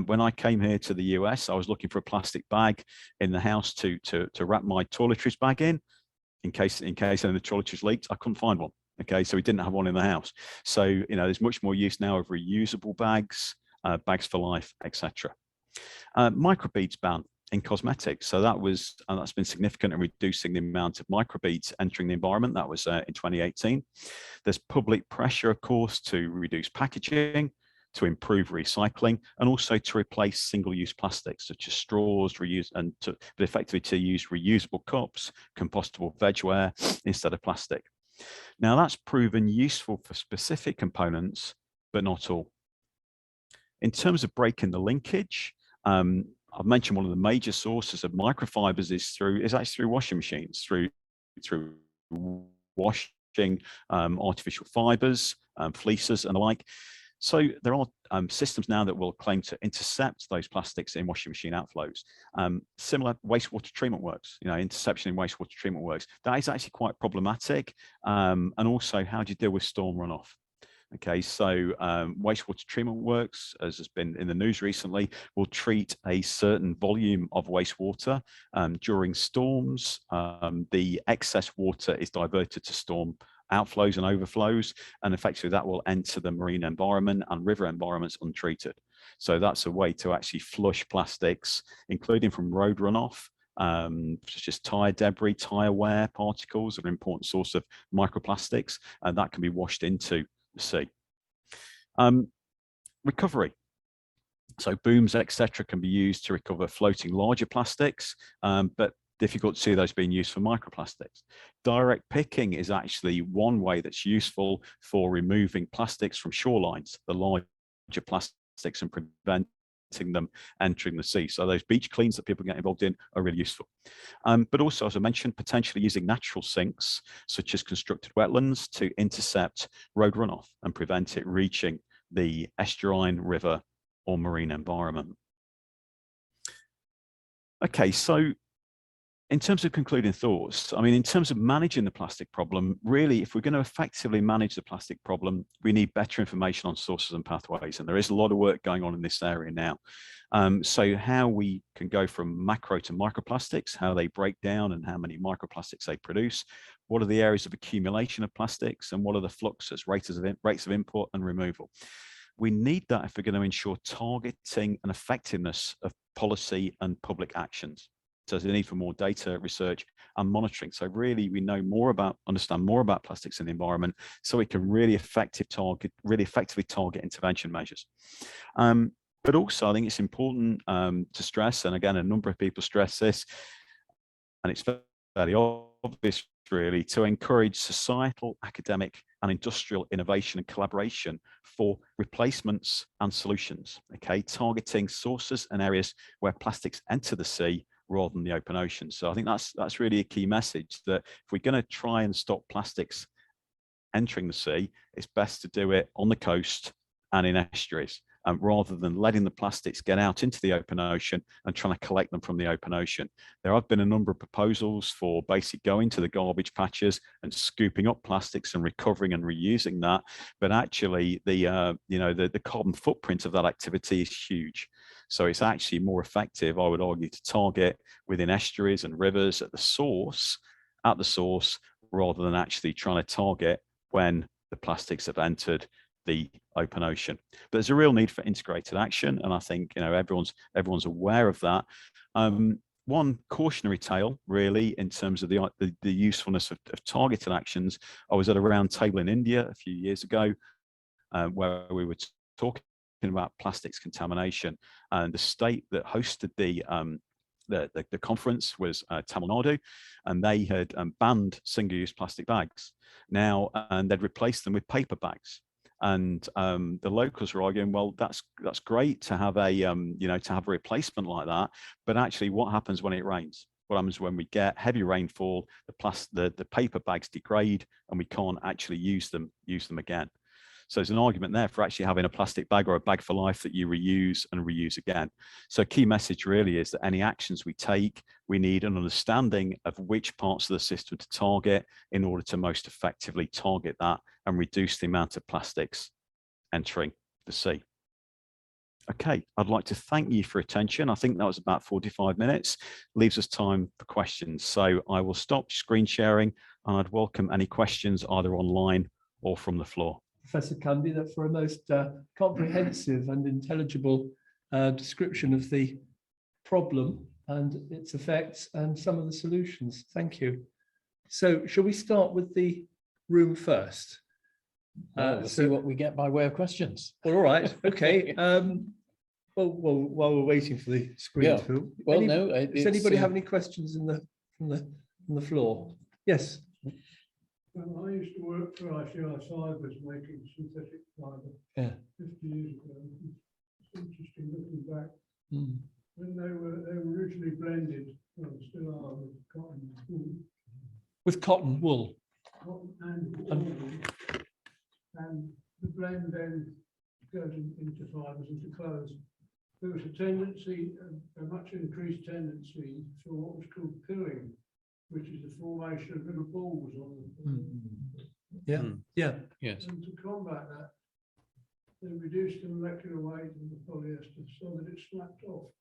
When I came here to the US, I was looking for a plastic bag in the house to wrap my toiletries bag in case any of the toiletries leaked. I couldn't find one. Okay, so we didn't have one in the house. So, you know, there's much more use now of reusable bags, bags for life, etc. Microbeads ban in cosmetics. So that's been significant in reducing the amount of microbeads entering the environment. That was in 2018. There's public pressure, of course, to reduce packaging, to improve recycling, and also to replace single-use plastics such as straws, but effectively to use reusable cups, compostable vegware instead of plastic. Now that's proven useful for specific components, but not all. In terms of breaking the linkage, I've mentioned one of the major sources of microfibers is actually through washing machines, through washing artificial fibers, fleeces and the like. So there are systems now that will claim to intercept those plastics in washing machine outflows. Similar wastewater treatment works, interception in wastewater treatment works. That is actually quite problematic. And also, how do you deal with storm runoff? Okay, so wastewater treatment works, as has been in the news recently, will treat a certain volume of wastewater during storms. The excess water is diverted to storm outflows and overflows, and effectively that will enter the marine environment and river environments untreated. So that's a way to actually flush plastics, including from road runoff, such as tire debris, tire wear particles are an important source of microplastics, and that can be washed into the sea. Recovery. So booms, etc., can be used to recover floating larger plastics, but difficult to see those being used for microplastics. Direct picking is actually one way that's useful for removing plastics from shorelines, the larger plastics, and preventing them entering the sea. So those beach cleans that people get involved in are really useful. But also, as I mentioned, potentially using natural sinks, such as constructed wetlands, to intercept road runoff and prevent it reaching the estuarine, river, or marine environment. Okay, so in terms of concluding thoughts, I mean, in terms of managing the plastic problem, really, if we're going to effectively manage the plastic problem, we need better information on sources and pathways. And there is a lot of work going on in this area now. So how we can go from macro to microplastics, how they break down and how many microplastics they produce, what are the areas of accumulation of plastics, and what are the fluxes, rates of input and removal. We need that if we're going to ensure targeting and effectiveness of policy and public actions. So there's a need for more data, research, and monitoring. So really, we understand more about plastics in the environment, so we can really effectively target intervention measures. But also, I think it's important to stress, and again, a number of people stress this, and it's fairly obvious, really, to encourage societal, academic, and industrial innovation and collaboration for replacements and solutions. Okay, targeting sources and areas where plastics enter the sea rather than the open ocean. So I think that's really a key message, that if we're going to try and stop plastics entering the sea, it's best to do it on the coast and in estuaries, rather than letting the plastics get out into the open ocean and trying to collect them from the open ocean. There have been a number of proposals for basically going to the garbage patches and scooping up plastics and recovering and reusing that, but actually the carbon footprint of that activity is huge. So it's actually more effective, I would argue, to target within estuaries and rivers at the source, rather than actually trying to target when the plastics have entered the open ocean. But there's a real need for integrated action, and I think everyone's aware of that. One cautionary tale, really, in terms of the usefulness of targeted actions. I was at a round table in India a few years ago, where we were talking about plastics contamination, and the state that hosted the conference was Tamil Nadu, and they had banned single-use plastic bags now, and they'd replaced them with paper bags. And the locals were arguing, well, that's great to have a replacement like that, but actually, what happens when it rains? What happens when we get heavy rainfall? The paper bags degrade, and we can't actually use them again. So there's an argument there for actually having a plastic bag or a bag for life that you reuse and reuse again. So key message really is that any actions we take, we need an understanding of which parts of the system to target in order to most effectively target that and reduce the amount of plastics entering the sea. Okay, I'd like to thank you for attention. I think that was about 45 minutes. Leaves us time for questions. So I will stop screen sharing, and I'd welcome any questions either online or from the floor. Professor Cundy, that for a most comprehensive and intelligible description of the problem and its effects and some of the solutions. Thank you. So shall we start with the room first? We'll see what we get by way of questions. All right. Okay. Well, while we're waiting for the screen to fill, does anybody have any questions from the floor? Yes. I used to work for ICI Fibres making synthetic fibre 50 years ago. It's interesting looking back. With cotton wool. And the blend then goes into fibres, into clothes. There was a tendency, a much increased tendency for what was called pilling, which is the formation of little balls on the. Yeah, yeah. Yes. And to combat that, they reduced the molecular weight of the polyester so that it snapped off.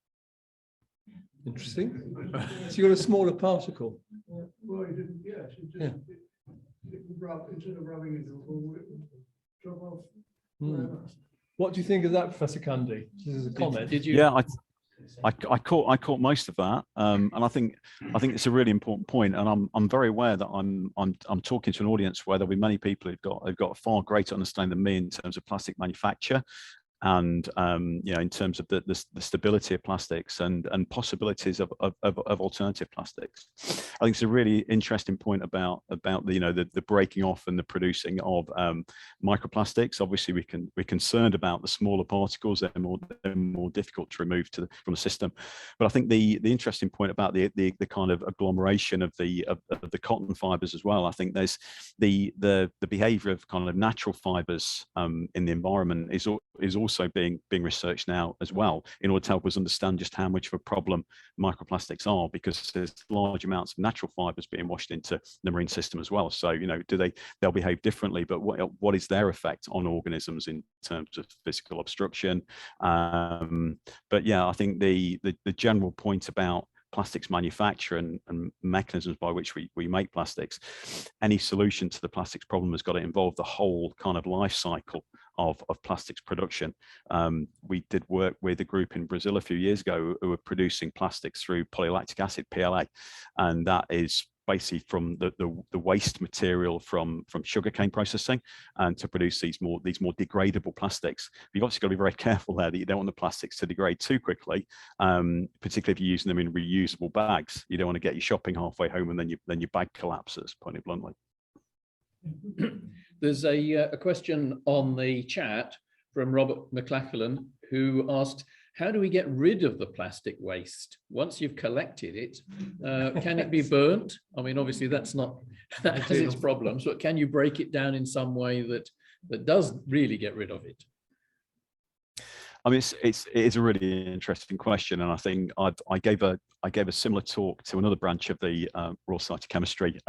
Interesting. So you got a smaller particle. Well, it didn't, yes, it just, it would rub, instead of rubbing into a ball, it would drop off. Wherever. What do you think of that, Professor Cundy? This is a comment. Did you? Yeah, I caught most of that, and I think it's a really important point, and I'm very aware that I'm talking to an audience where there'll be many people who've got a far greater understanding than me in terms of plastic manufacture, and you know, in terms of the stability of plastics and possibilities of alternative plastics. I think it's a really interesting point about the the breaking off and the producing of microplastics. Obviously, we're concerned about the smaller particles; they're more difficult to remove from the system. But I think the interesting point about the kind of agglomeration of the cotton fibers as well. I think there's the behaviour of kind of natural fibers in the environment is also being researched now as well, in order to help us understand just how much of a problem microplastics are, because there's large amounts of natural fibers being washed into the marine system as well. So, you know, they'll behave differently, but what is their effect on organisms in terms of physical obstruction? But yeah, I think the general point about plastics manufacture and mechanisms by which we make plastics, any solution to the plastics problem has got to involve the whole kind of life cycle of plastics production. We did work with a group in Brazil a few years ago who were producing plastics through polylactic acid, PLA, and that is basically from the waste material from sugarcane processing, and to produce these more degradable plastics. You've obviously got to be very careful there that you don't want the plastics to degrade too quickly, particularly if you're using them in reusable bags. You don't want to get your shopping halfway home and then your bag collapses, putting it bluntly. There's a question on the chat from Robert McLachlan, who asked, how do we get rid of the plastic waste? Once you've collected it, can it be burnt? I mean, obviously that has its problems, but can you break it down in some way that does really get rid of it? I mean, it is a really interesting question, and I think I gave a similar talk to another branch of the Royal Society of Chemistry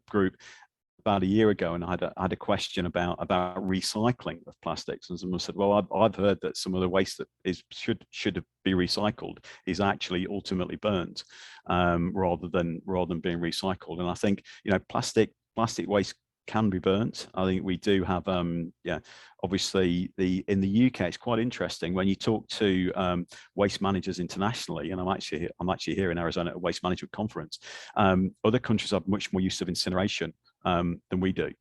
group about a year ago, and I had a question about recycling of plastics, and someone said, well, I've heard that some of the waste that should be recycled is actually ultimately burnt rather than being recycled. And I think, you know, plastic waste can be burnt. I think we do have obviously in the UK it's quite interesting when you talk to waste managers internationally, and I'm actually here in Arizona at a waste management conference. Other countries have much more use of incineration than we do.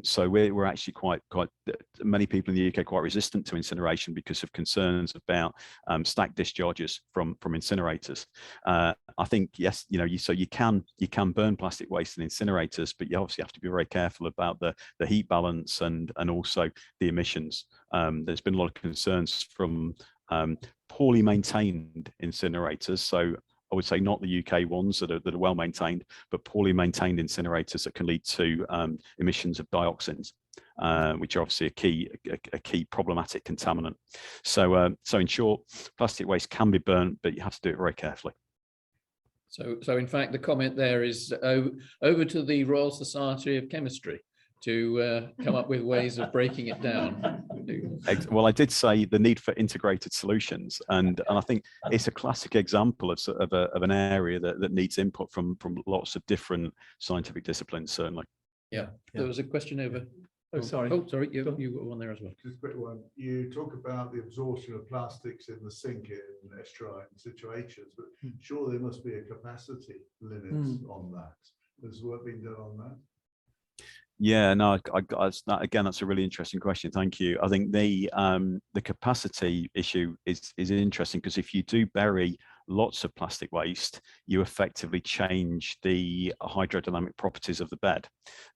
So we're actually quite many people in the UK quite resistant to incineration because of concerns about stack discharges from incinerators. I think, yes, you know, so you can burn plastic waste in incinerators, but you obviously have to be very careful about the heat balance and also the emissions. There's been a lot of concerns from poorly maintained incinerators. So I would say not the UK ones that are well maintained, but poorly maintained incinerators that can lead to emissions of dioxins, which are obviously a key problematic contaminant. So in short, plastic waste can be burnt, but you have to do it very carefully. So in fact, the comment there is over to the Royal Society of Chemistry to come up with ways of breaking it down. Well, I did say the need for integrated solutions, and I think it's a classic example of an area that needs input from lots of different scientific disciplines, certainly. Yeah, there was a question over. Oh, sorry. Oh, sorry, you got one there as well. Just a quick one. You talk about the absorption of plastics in the sink in estuary situations, but sure there must be a capacity limit on that. Has work been done on that? Yeah, no, again, that's a really interesting question. Thank you. I think the capacity issue is interesting, because if you do bury lots of plastic waste, you effectively change the hydrodynamic properties of the bed.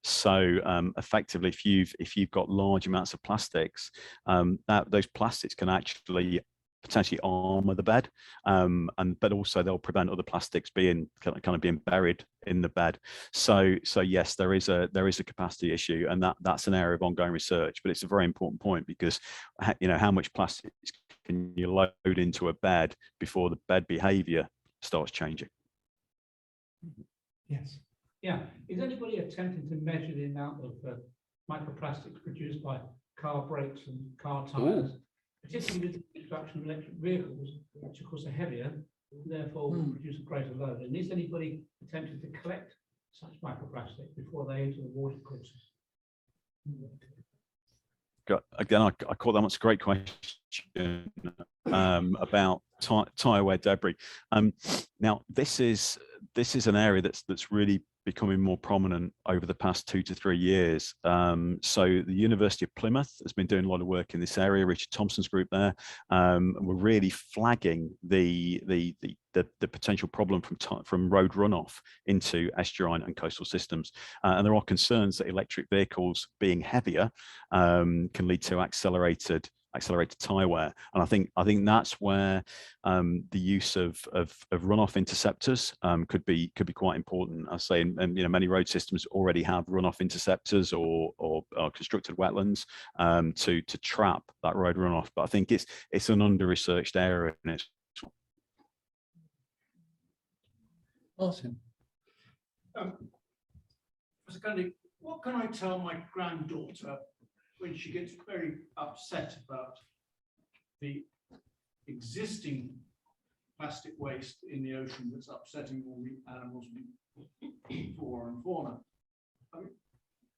So effectively, if you've got large amounts of plastics, those plastics can actually potentially armor the bed, but also they'll prevent other plastics being kind of being buried in the bed. So yes, there is a capacity issue, and that's an area of ongoing research. But it's a very important point, because how much plastics can you load into a bed before the bed behavior starts changing? Yes. Yeah, is anybody attempting to measure the amount of microplastics produced by car brakes and car tires, particularly with the introduction of electric vehicles, which of course are heavier, therefore will produce a greater load? And is anybody attempting to collect such microplastic before they enter the water courses? Again, I call that much a great question about tire wear debris. Now, this is an area that's really becoming more prominent over the past 2 to 3 years. So the University of Plymouth has been doing a lot of work in this area. Richard Thompson's group there, we're really flagging the potential problem from road runoff into estuarine and coastal systems. And there are concerns that electric vehicles being heavier can lead to accelerated tire wear, and I think that's where the use of runoff interceptors could be quite important. I say, and many road systems already have runoff interceptors or constructed wetlands to trap that road runoff. But I think it's an under-researched area, and it's Martin. Mr. Cundy, what can I tell my granddaughter when she gets very upset about the existing plastic waste in the ocean that's upsetting all the animals, flora and fauna? I mean,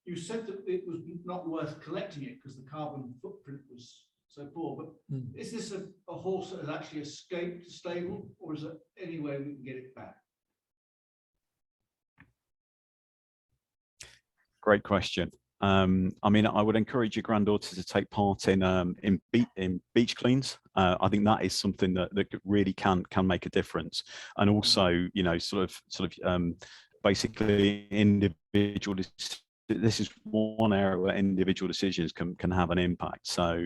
you said that it was not worth collecting it because the carbon footprint was so poor, but is this a horse that has actually escaped the stable, or is there any way we can get it back? great question. I mean, I would encourage your granddaughter to take part in beach cleans. I think that is something that really can make a difference, and also, sort of basically individual. This is one area where individual decisions can have an impact. So,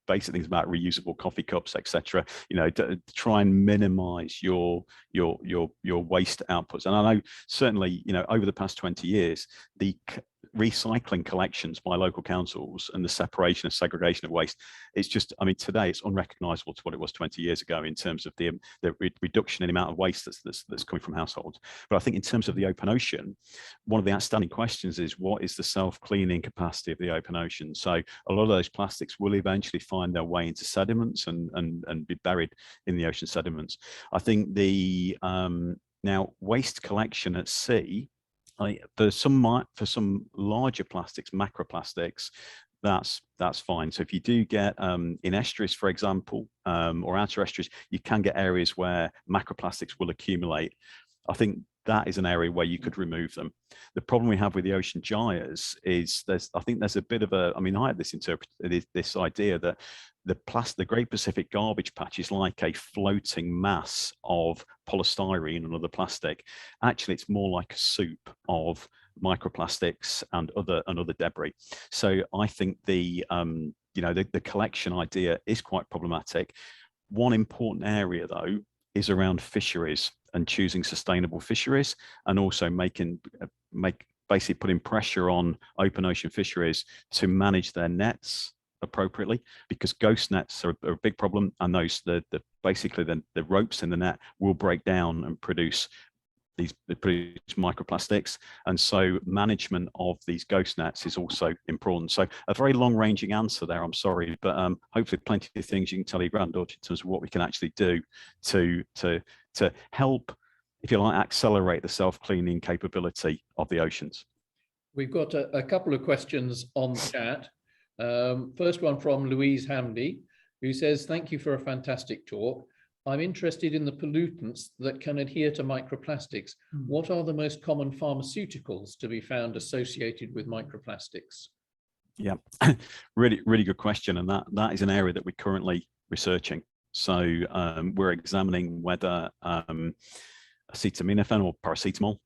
basic things about reusable coffee cups, etc. To try and minimise your waste outputs. And I know certainly, over the past 20 years, the recycling collections by local councils and the separation and segregation of waste, it's just, I mean, today it's unrecognisable to what it was 20 years ago in terms of the reduction in the amount of waste that's coming from households. But I think in terms of the open ocean, one of the outstanding questions is, what is the self-cleaning capacity of the open ocean? So a lot of those plastics will eventually find their way into sediments and be buried in the ocean sediments. I think the now waste collection at sea, for some larger plastics, macroplastics, that's fine. So if you do get in estuaries, for example, or outer estuaries, you can get areas where macroplastics will accumulate. I think that is an area where you could remove them. The problem we have with the ocean gyres is I think there's a bit of a, I mean, I had this idea that the Great Pacific Garbage Patch is like a floating mass of polystyrene and other plastic. Actually, it's more like a soup of microplastics and other debris. So I think the collection idea is quite problematic. One important area, though, is around fisheries and choosing sustainable fisheries, and also basically putting pressure on open ocean fisheries to manage their nets appropriately, because ghost nets are a big problem, and those basically the ropes in the net will break down and produce microplastics, and so management of these ghost nets is also important. So a very long-ranging answer there, I'm sorry, but hopefully plenty of things you can tell your granddaughter in terms of what we can actually do to help, if you like, accelerate the self-cleaning capability of the oceans. We've got a couple of questions on the chat. First one from Louise Hamby, who says, "Thank you for a fantastic talk. I'm interested in the pollutants that can adhere to microplastics. What are the most common pharmaceuticals to be found associated with microplastics?" Yeah, really good question, and that is an area that we're currently researching. So we're examining whether acetaminophen or paracetamol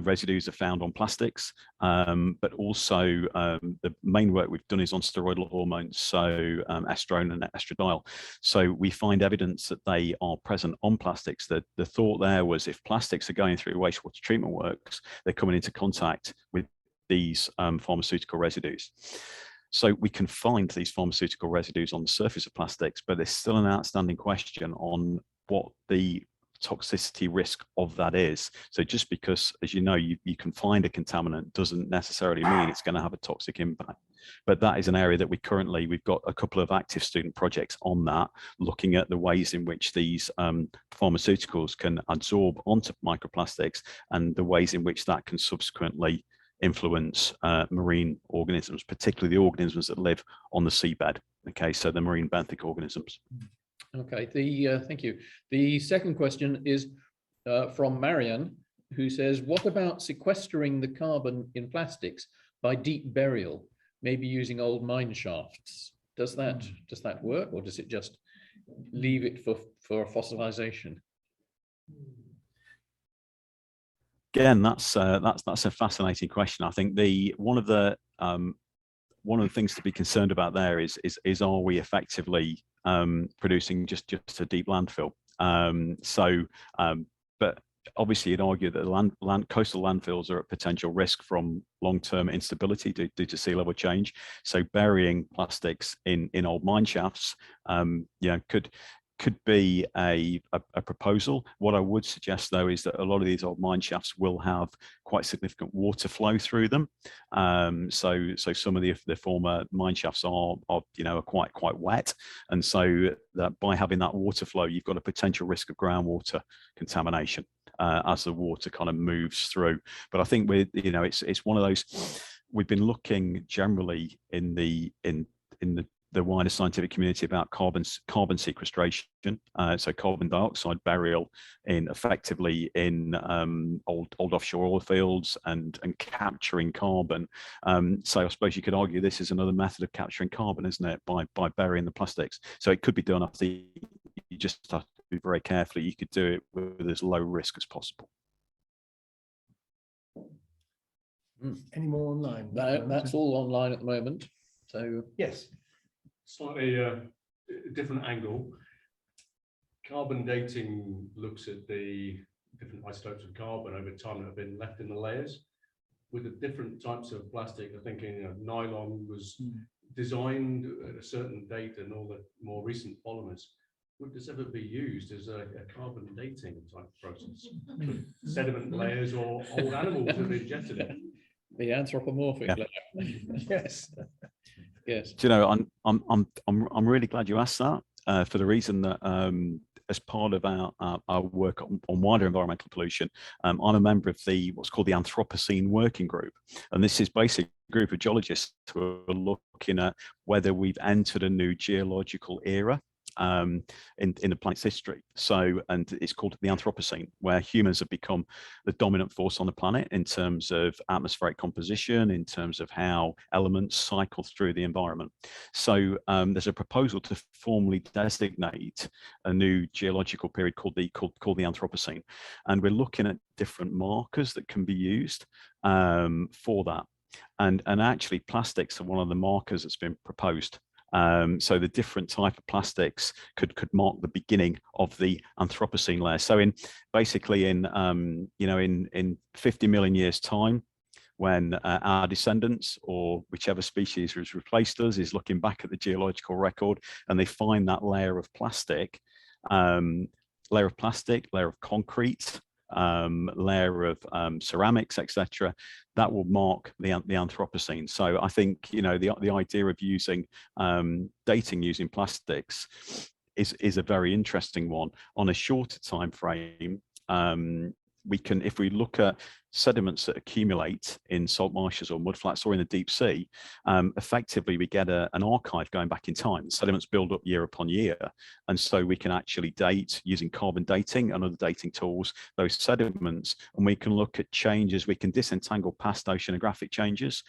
residues are found on plastics, but also the main work we've done is on steroidal hormones, so estrone and estradiol. So we find evidence that they are present on plastics. The thought there was if plastics are going through wastewater treatment works, they're coming into contact with these pharmaceutical residues. So we can find these pharmaceutical residues on the surface of plastics, but there's still an outstanding question on what the toxicity risk of that is. So just because, as you know, you can find a contaminant doesn't necessarily mean it's going to have a toxic impact. But that is an area that we've got a couple of active student projects on that, looking at the ways in which these pharmaceuticals can absorb onto microplastics and the ways in which that can subsequently influence marine organisms, particularly the organisms that live on the seabed. Okay, so the marine benthic organisms. Okay, thank you. The second question is from Marian, who says, what about sequestering the carbon in plastics by deep burial, maybe using old mine shafts? Does that work, or does it just leave it for fossilization? Again, that's a fascinating question. I think one of the things to be concerned about there is are we effectively producing just a deep landfill? But obviously, you'd argue that coastal landfills are at potential risk from long-term instability due to sea level change. So burying plastics in old mine shafts, could be a proposal. What I would suggest, though, is that a lot of these old mine shafts will have quite significant water flow through them. So some of the former mine shafts are quite wet, and so that by having that water flow, you've got a potential risk of groundwater contamination as the water kind of moves through. But I think it's one of those. We've been looking generally in the wider scientific community about carbon sequestration, so carbon dioxide burial effectively in old offshore oil fields and capturing carbon. So I suppose you could argue this is another method of capturing carbon, isn't it, by burying the plastics? So it could be done. I think you just have to be very careful. You could do it with as low risk as possible. Any more online? That's all online at the moment. So yes. Slightly different angle. Carbon dating looks at the different isotopes of carbon over time that have been left in the layers. With the different types of plastic, I'm thinking nylon was designed at a certain date, and all the more recent polymers. Would this ever be used as a carbon dating type process? Sediment layers or old animals have injected it? The anthropomorphic layer. Yes. Yes. Do you know, I'm really glad you asked that for the reason that as part of our work on wider environmental pollution, I'm a member of what's called the Anthropocene Working Group, and this is basically a group of geologists who are looking at whether we've entered a new geological era in the planet's history. So, and it's called the Anthropocene, where humans have become the dominant force on the planet in terms of atmospheric composition, in terms of how elements cycle through the environment. So there's a proposal to formally designate a new geological period called the Anthropocene, and we're looking at different markers that can be used for that. And actually, plastics are one of the markers that's been proposed. So the different type of plastics could mark the beginning of the Anthropocene layer. So in 50 million years time, when our descendants or whichever species has replaced us is looking back at the geological record and they find that layer of plastic, layer of concrete, layer of ceramics, etc., that will mark the Anthropocene. So I think the idea of using dating using plastics is a very interesting one. On a shorter time frame, we can, if we look at sediments that accumulate in salt marshes or mudflats or in the deep sea, effectively we get an archive going back in time. The sediments build up year upon year. And so we can actually date using carbon dating and other dating tools, those sediments, and we can look at changes. We can disentangle past oceanographic changes,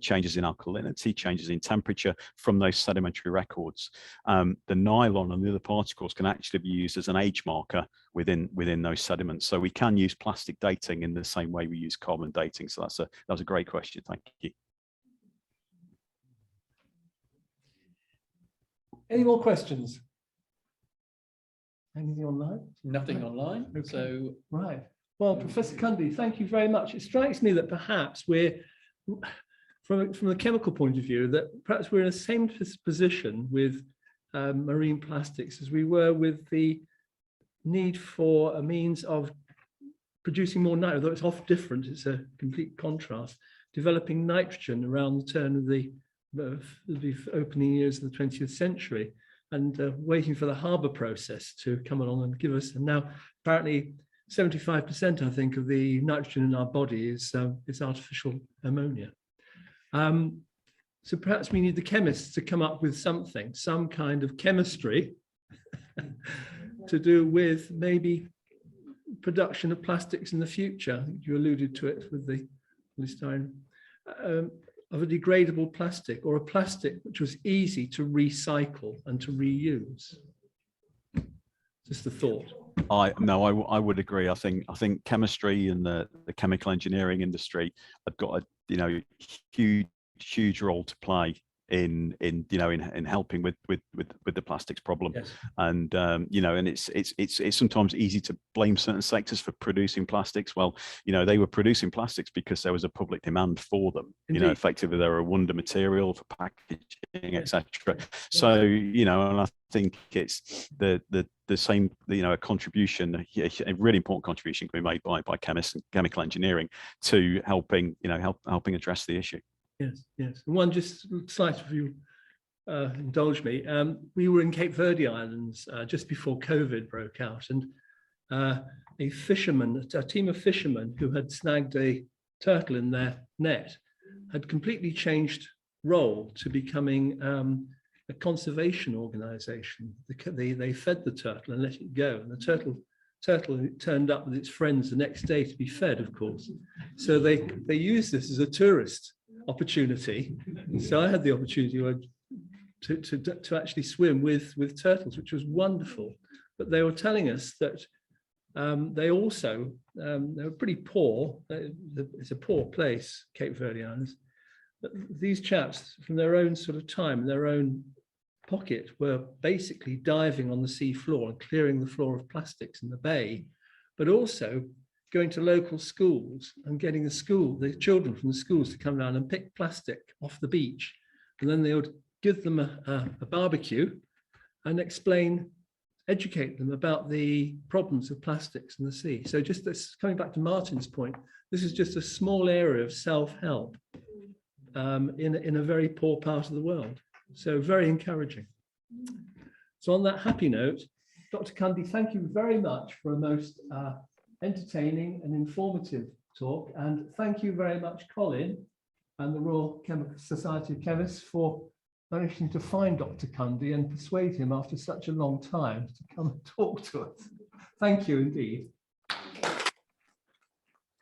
changes in alkalinity, changes in temperature from those sedimentary records. The nylon and the other particles can actually be used as an age marker within those sediments. So we can use plastic dating in the same way we use carbon dating. So that was a great question. Thank you. Any more questions? Anything online? Nothing online. Okay. So Right. Well, Professor Cundy, thank you very much. It strikes me that perhaps we're, from the chemical point of view, that perhaps we're in the same position with marine plastics as we were with the need for a means of producing more nitrogen, though it's off different, it's a complete contrast, developing nitrogen around the turn of the opening years of the 20th century, and waiting for the Harbour process to come along and give us, and now apparently 75%, I think, of the nitrogen in our body is artificial ammonia. So perhaps we need the chemists to come up with something, some kind of chemistry to do with maybe production of plastics in the future. I think you alluded to it with the polystyrene, of a degradable plastic, or a plastic which was easy to recycle and to reuse. Just a thought. I would agree. I think chemistry and the chemical engineering industry have got a huge role to play in helping with the plastics problem. Yes. And and it's sometimes easy to blame certain sectors for producing plastics. Well, they were producing plastics because there was a public demand for them. Indeed. Effectively they're a wonder material for packaging, etc. So and I think it's the same, a contribution, a really important contribution can be made by chemists and chemical engineering to helping helping address the issue. Yes, yes. One just slight, if you indulge me, we were in Cape Verde Islands just before COVID broke out, and a team of fishermen who had snagged a turtle in their net had completely changed role to becoming a conservation organization. They fed the turtle and let it go, and the turtle turned up with its friends the next day to be fed, of course. So they used this as a tourist opportunity. So I had the opportunity to actually swim with turtles, which was wonderful. But they were telling us that they were pretty poor. It's a poor place, Cape Verde Islands. But these chaps, from their own sort of time, their own pocket, were basically diving on the sea floor and clearing the floor of plastics in the bay, but also going to local schools and getting the children from the schools to come down and pick plastic off the beach. And then they would give them a barbecue and educate them about the problems of plastics in the sea. So just this, coming back to Martin's point, this is just a small area of self-help in a very poor part of the world. So very encouraging. So on that happy note, Dr. Cundy, thank you very much for a most entertaining and informative talk. And thank you very much, Colin, and the Royal Society of Chemists for managing to find Dr. Cundy and persuade him after such a long time to come and talk to us. Thank you indeed.